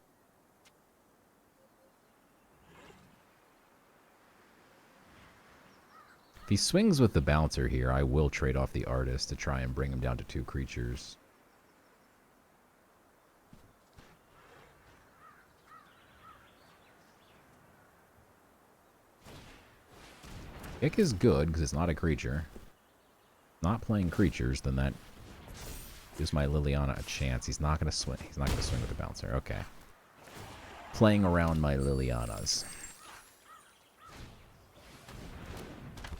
If he swings with the Bouncer here, I will trade off the Artist to try and bring him down to 2 creatures. Kick is good because it's not a creature. Not playing creatures, then that gives my Liliana a chance. He's not going to swing. He's not going to swing with the Bouncer. Okay. Playing around my Lilianas.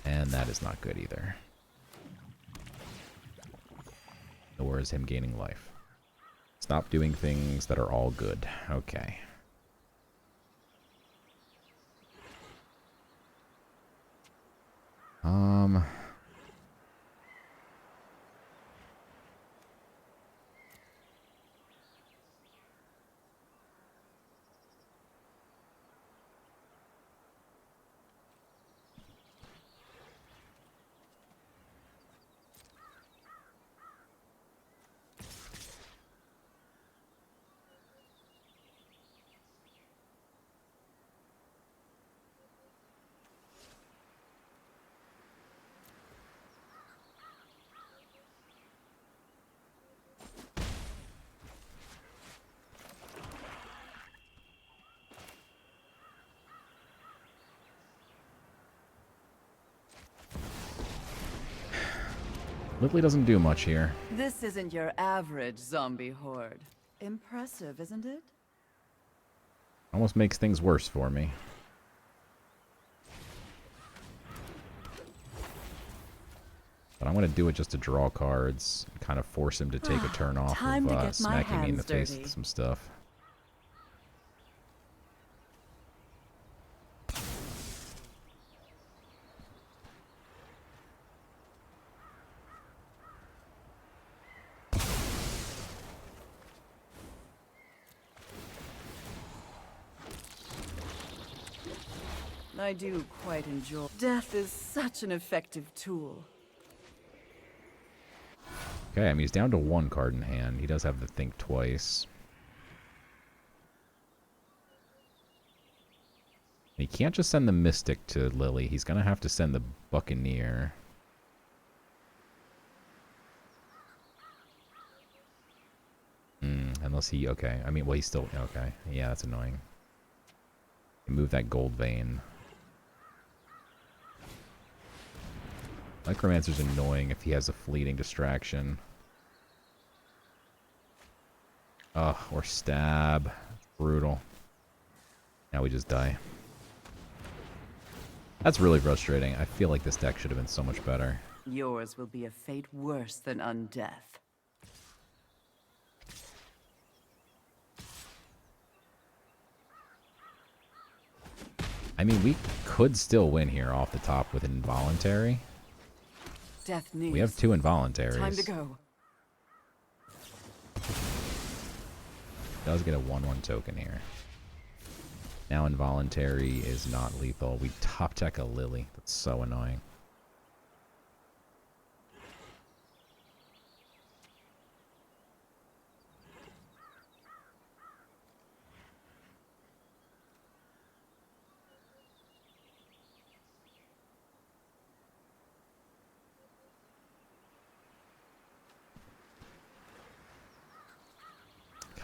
And that is not good either. Nor is him gaining life. Stop doing things that are all good. Okay. Lily doesn't do much here. This isn't your average zombie horde. Impressive, isn't it? Almost makes things worse for me. But I'm going to do it just to draw cards. And kind of force him to take a turn off of smacking me in the face with some stuff. I do quite enjoy. Death is such an effective tool. Okay, I mean, he's down to 1 card in hand. He does have the think twice. He can't just send the Mystic to Lily. He's going to have to send the Buccaneer. Unless he... Okay. I mean, well, he's still... Okay. Yeah, that's annoying. Move that Gold Vein. Necromancer's annoying if he has a fleeting distraction. Ugh, or stab. That's brutal. Now we just die. That's really frustrating. I feel like this deck should have been so much better. Yours will be a fate worse than undeath. I mean, we could still win here off the top with an involuntary. Death news. We have 2 involuntaries. Time to go. Does get a 1/1 token here. Now involuntary is not lethal. We top deck a Lily. That's so annoying.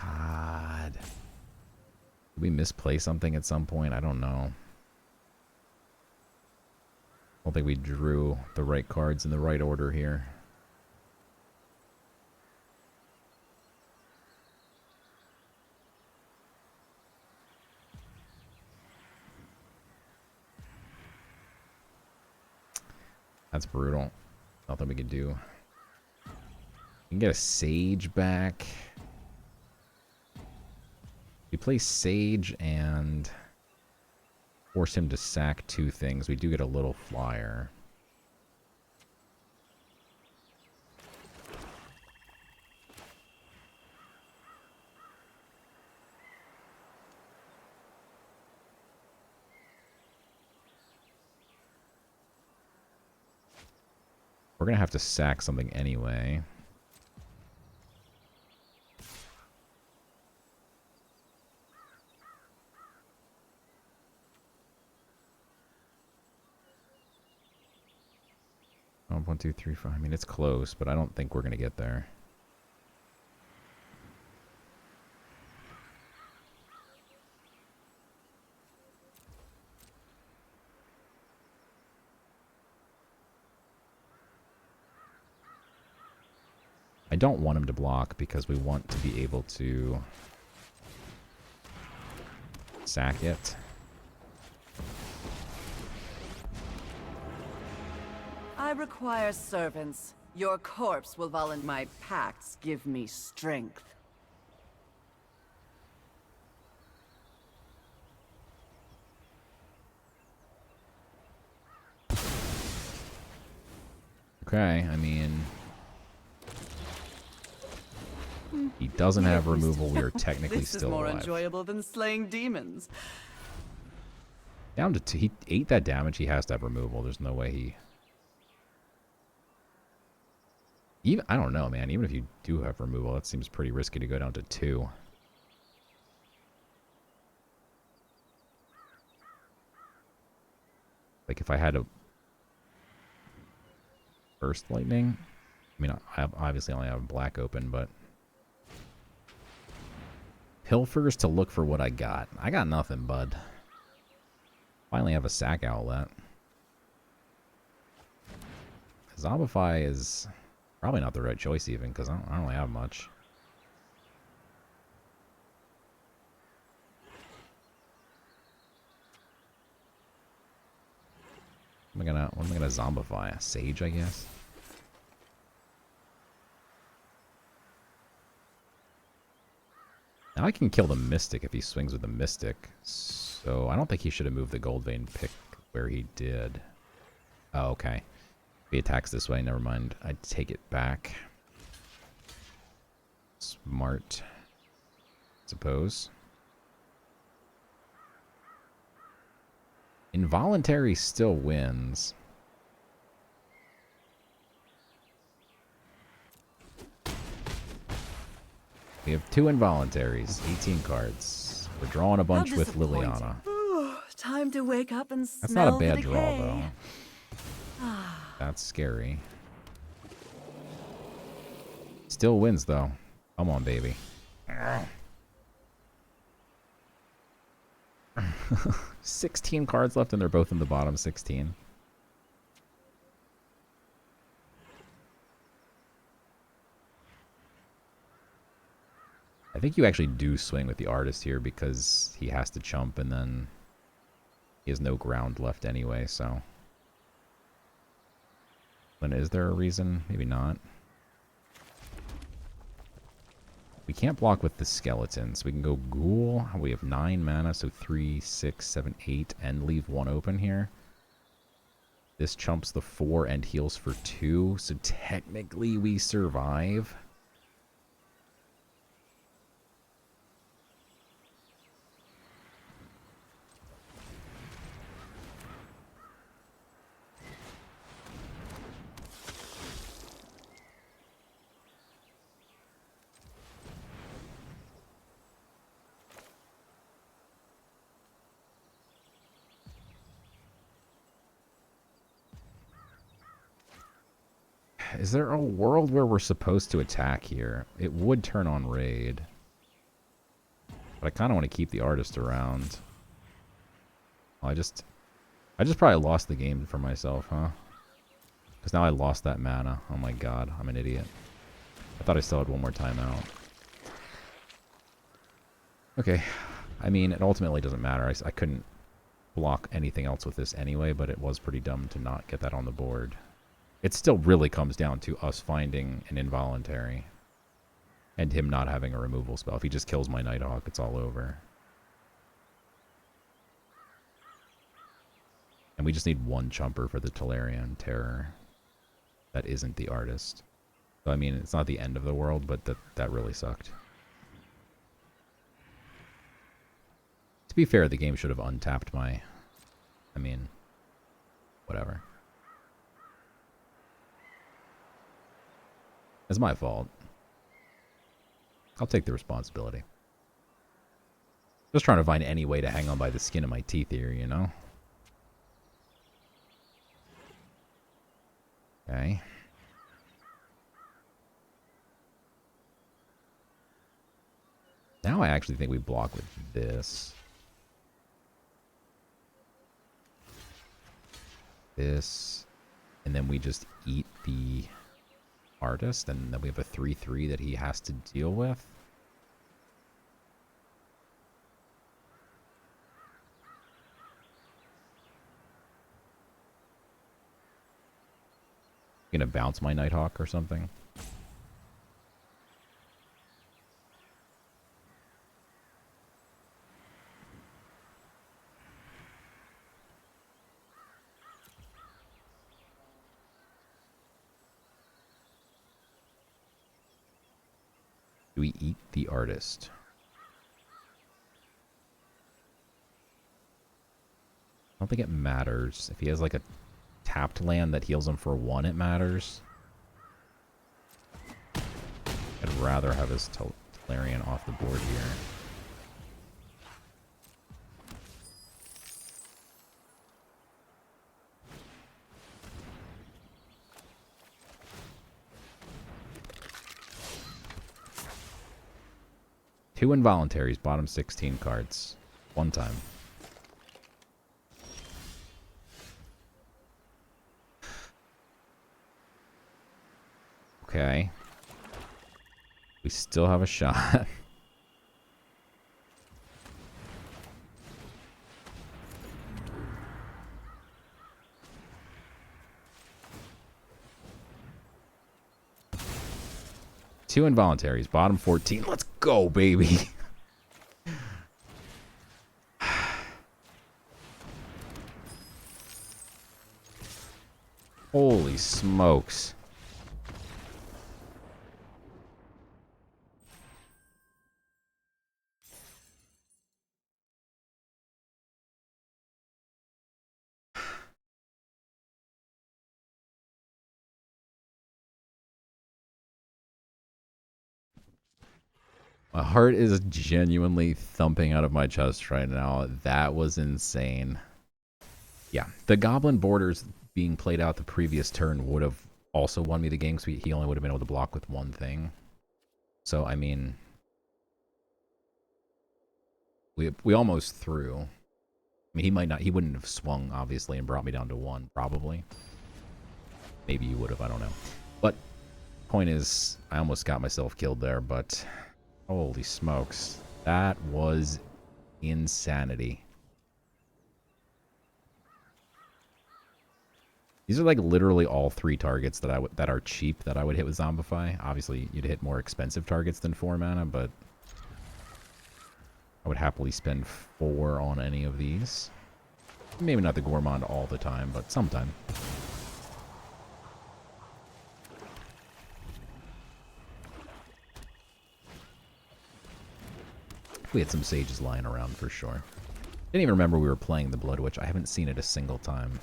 God. Did we misplay something at some point? I don't know. I don't think we drew the right cards in the right order here. That's brutal. Nothing we can do. We can get a Sage back. We play Sage and force him to sack 2 things. We do get a little flyer. We're going to have to sack something anyway. Oh, 1, 2, 3, 4. I mean, it's close, but I don't think we're going to get there. I don't want him to block because we want to be able to sack it. I require servants. Your corpse will volunteer. My pacts give me strength. Okay, I mean... He doesn't have removal. We are technically This still is more alive. enjoyable than slaying demons. Down to 2. He ate that damage. He has to have removal. There's no way he... Even I don't know, man. Even if you do have removal, that seems pretty risky to go down to 2. Like if I had a Burst Lightning... I mean, I obviously only have black open, but... Pilfers to look for what I got. I got nothing, bud. Finally have a sack outlet. Zombify is Probably not the right choice even, because I don't really have much. What am I gonna zombify? A sage, I guess? Now I can kill the Mystic if he swings with the Mystic. So I don't think he should have moved the Gold Vein pick where he did. Oh, okay. If he attacks this way, never mind. I take it back. Smart. Suppose. Involuntary still wins. We have 2 involuntaries, 18 cards. We're drawing a bunch with Liliana. Time to wake up and That's not a smell the bad decay. draw, though. That's scary. Still wins, though. Come on, baby. 16 cards left, and they're both in the bottom 16. I think you actually do swing with the artist here because he has to chump and then he has no ground left anyway, so. Then is there a reason? Maybe not. We can't block with the skeletons. We can go ghoul. We have 9 mana, so 3, 6, 7, 8, and leave 1 open here. This chumps the 4 and heals for 2, so technically we survive. Is there a world where we're supposed to attack here? It would turn on raid. But I kind of want to keep the artist around. Well, I just probably lost the game for myself, huh? Because now I lost that mana. Oh my god, I'm an idiot. I thought I still had one more timeout. Okay. I mean, it ultimately doesn't matter. I couldn't block anything else with this anyway, but it was pretty dumb to not get that on the board. It still really comes down to us finding an involuntary. And him not having a removal spell. If he just kills my Nighthawk, it's all over. And we just need 1 chumper for the Tolarian Terror. That isn't the artist. So, I mean, it's not the end of the world, but that really sucked. To be fair, the game should have untapped my... I mean, whatever. It's my fault. I'll take the responsibility. Just trying to find any way to hang on by the skin of my teeth here, you know? Okay. Now I actually think we block with this. This. And then we just eat the artist, and then we have a 3/3 that he has to deal with. Gonna bounce my Nighthawk or something. Do we eat the artist? I don't think it matters. If he has like a tapped land that heals him for 1, it matters. I'd rather have his Tolarian off the board here. Two involuntaries, bottom 16 cards. 1 time. Okay. We still have a shot. Two involuntaries. Bottom 14. Let's go, baby. Holy smokes. My heart is genuinely thumping out of my chest right now. That was insane. Yeah, the Goblin Borders being played out the previous turn would have also won me the game, because he only would have been able to block with one thing. So, I mean, we almost threw. I mean, he wouldn't have swung, obviously, and brought me down to 1, probably. Maybe he would have, I don't know. But, point is, I almost got myself killed there, but holy smokes. That was insanity. These are like literally all 3 targets that are cheap that I would hit with Zombify. Obviously, you'd hit more expensive targets than 4 mana, but I would happily spend 4 on any of these. Maybe not the Gourmand all the time, but sometime. We had some sages lying around for sure. Didn't even remember we were playing the Blood Witch. I haven't seen it a single time.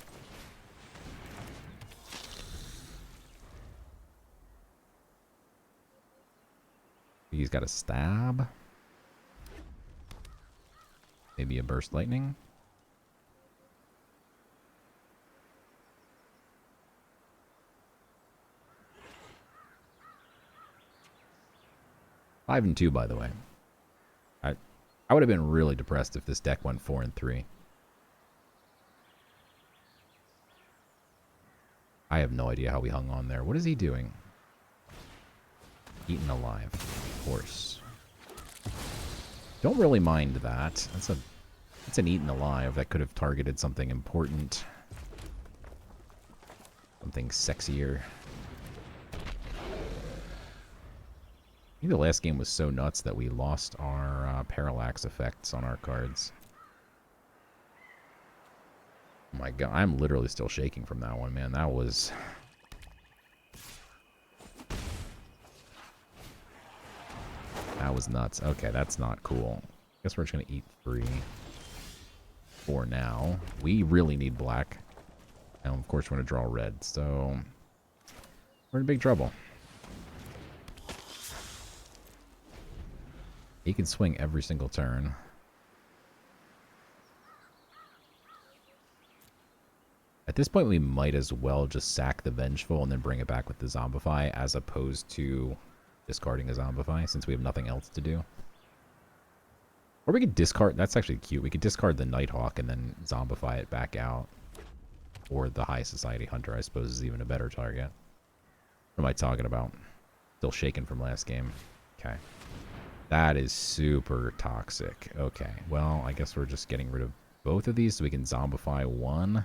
He's got a stab. Maybe a burst lightning. Five and 2, by the way. I would have been really depressed if this deck went 4 and 3. I have no idea how we hung on there. What is he doing? Eaten alive. Of course. Don't really mind that. That's an eaten alive that could have targeted something important. Something sexier. I think the last game was so nuts that we lost our parallax effects on our cards. Oh my god, I'm literally still shaking from that one, man. That was... That was nuts. Okay, that's not cool. Guess we're just going to eat 3 for now. We really need black. And of course we're going to draw red, so... We're in big trouble. He can swing every single turn. At this point, we might as well just sack the Vengeful and then bring it back with the Zombify, as opposed to discarding a Zombify, since we have nothing else to do. Or we could discard... That's actually cute. We could discard the Nighthawk and then Zombify it back out. Or the High Society Hunter, I suppose, is even a better target. What am I talking about? Still shaking from last game. Okay. That is super toxic. Okay, well, I guess we're just getting rid of both of these so we can Zombify 1.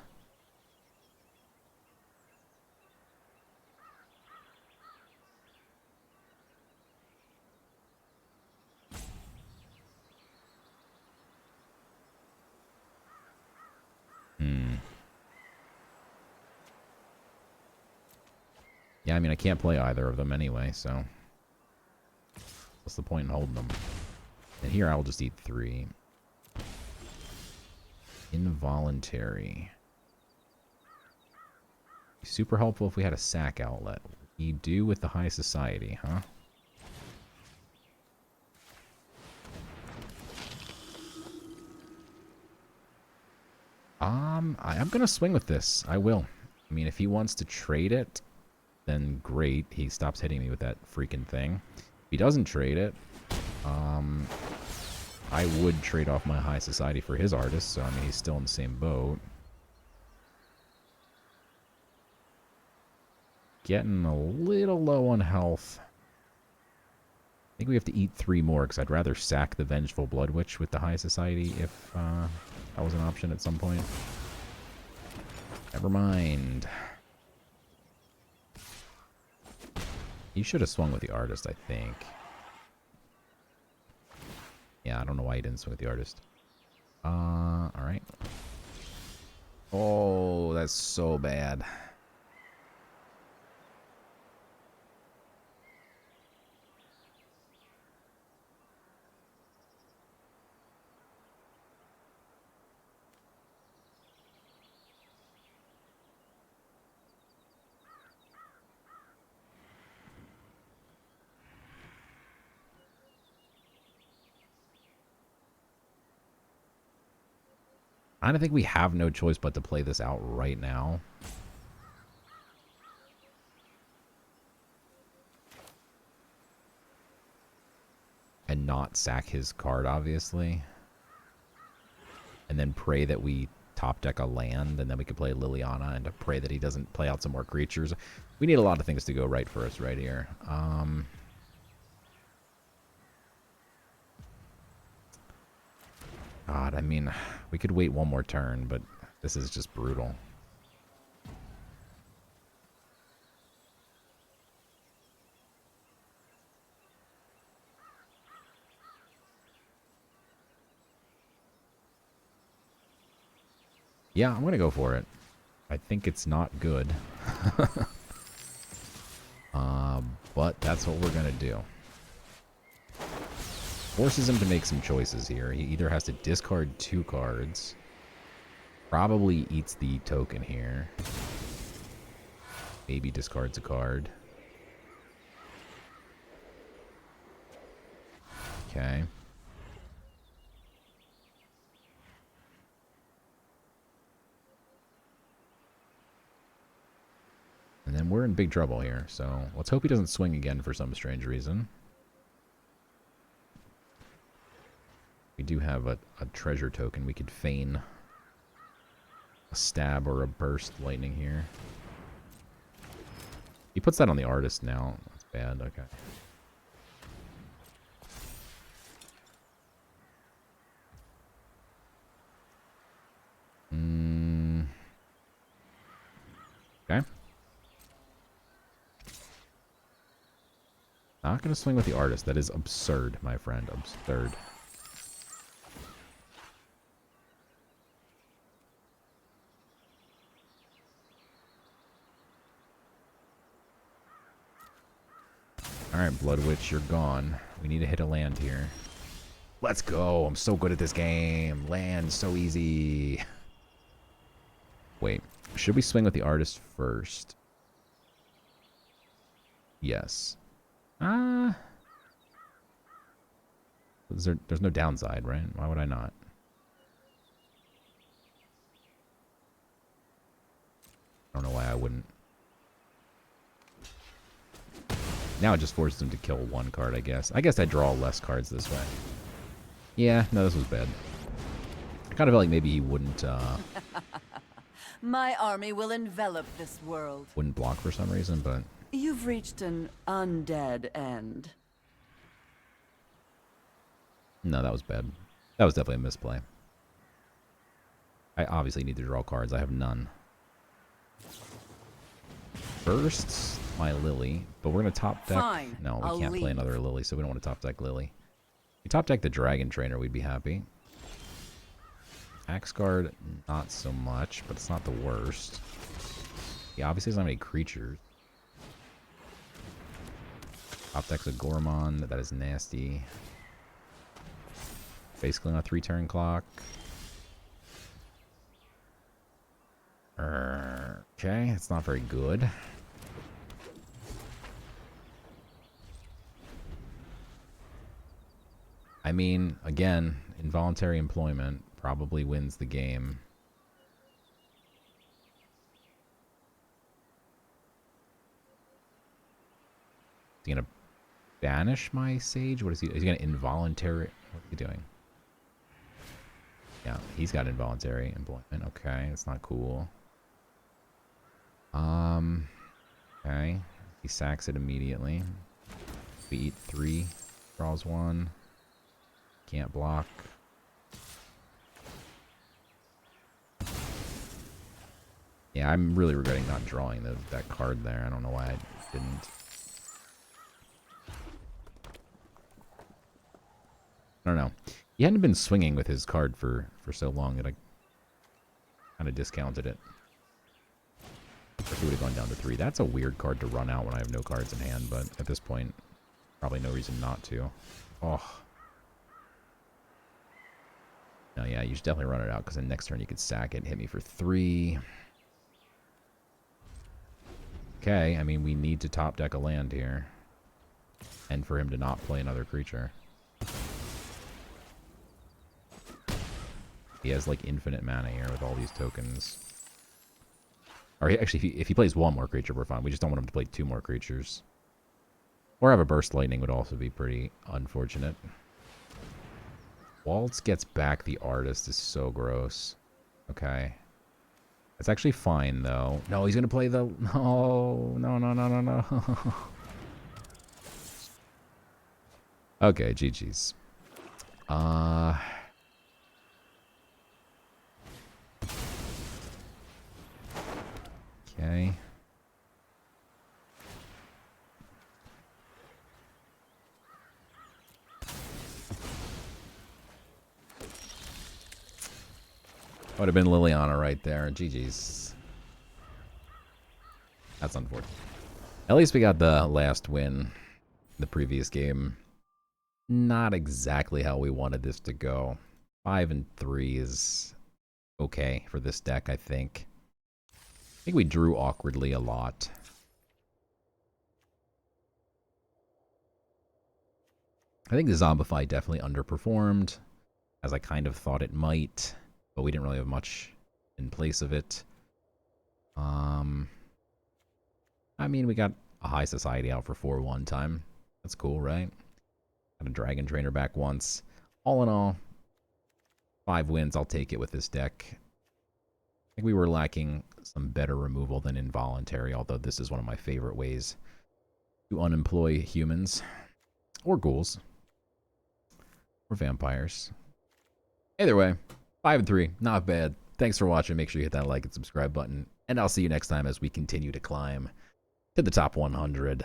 Yeah, I mean, I can't play either of them anyway, so... What's the point in holding them? And here I'll just eat 3. Involuntary. Super helpful if we had a sack outlet. You do with the High Society, huh? I'm gonna swing with this. I will. I mean, if he wants to trade it, then great. He stops hitting me with that freaking thing. If he doesn't trade it, I would trade off my High Society for his Artist, so I mean, he's still in the same boat. getting a little low on health. I think we have to eat 3 more, because I'd rather sack the Vengeful Blood Witch with the High Society if that was an option at some point. Never mind. He should have swung with the Artist, I think. Yeah, I don't know why he didn't swing with the Artist. Alright. Oh, that's so bad. I think we have no choice but to play this out right now. And not sack his card, obviously. And then pray that we top deck a land, and then we can play Liliana, and to pray that he doesn't play out some more creatures. We need a lot of things to go right for us right here. God, I mean, we could wait one more turn, but this is just brutal. Yeah, I'm going to go for it. I think it's not good. But that's what we're going to do. Forces him to make some choices here. He either has to discard 2 cards. Probably eats the token here. Maybe discards a card. Okay. And then we're in big trouble here, so let's hope he doesn't swing again for some strange reason. We do have a treasure token. We could feign a stab or a burst lightning here. He puts that on the Artist now. That's bad, okay. Okay. Not going to swing with the Artist. That is absurd, my friend. Absurd. Alright, Blood Witch, you're gone. We need to hit a land here. Let's go. I'm so good at this game. Land, so easy. Wait. Should we swing with the Artist first? Yes. There's no downside, right? Why would I not? I don't know why I wouldn't. Now it just forces him to kill 1 card, I guess. I guess I draw less cards this way. Yeah, no, this was bad. I kind of felt like maybe he wouldn't, My army will envelop this world. wouldn't block for some reason, but... You've reached an undead end. No, that was bad. That was definitely a misplay. I obviously need to draw cards. I have none. First, my Lily, but we're going to top deck... Fine, No, we I'll can't play leave. another Lily, so we don't want to top deck Lily. If we top deck the Dragon Trainer, we'd be happy. Axe Guard, not so much, but it's not the worst. He obviously doesn't have any creatures. Top deck's a Gormon, that is nasty. Basically on a 3-turn clock. Okay, it's not very good. I mean, again, involuntary employment probably wins the game. Is he gonna banish my Sage? What is he? Is he gonna involuntary? What is he doing? Yeah, he's got involuntary employment. Okay, that's not cool. Okay. He sacks it immediately. We eat 3. Draws 1. Can't block. Yeah, I'm really regretting not drawing that card there. I don't know why I didn't. I don't know. He hadn't been swinging with his card for so long that I kind of discounted it. Or he would have gone down to 3. That's a weird card to run out when I have no cards in hand, but at this point, probably no reason not to. Oh. No, yeah, you should definitely run it out, because then next turn you could sack it and hit me for 3. Okay, I mean, we need to top deck a land here. And for him to not play another creature. He has, like, infinite mana here with all these tokens. Or actually, if he plays 1 more creature, we're fine. We just don't want him to play 2 more creatures. Or have a Burst Lightning would also be pretty unfortunate. Waltz gets back the Artist is so gross. Okay. It's actually fine, though. No, he's going to play the... No, no, no, no, no, no. Okay, GG's. Okay. Would have been Liliana right there. GG's. That's unfortunate. At least we got the last win. The previous game. Not exactly how we wanted this to go. 5 and 3 is okay for this deck, I think. I think we drew awkwardly a lot. I think the Zombify definitely underperformed, as I kind of thought it might, but we didn't really have much in place of it. I mean, we got a High Society out for 4 time. That's cool, right? Got a Dragon Trainer back once. All in all, 5 wins. I'll take it with this deck. I think we were lacking some better removal than Involuntary, although this is one of my favorite ways to unemploy humans. Or ghouls. Or vampires. Either way, 5 and 3. Not bad. Thanks for watching. Make sure you hit that like and subscribe button. And I'll see you next time as we continue to climb to the top 100.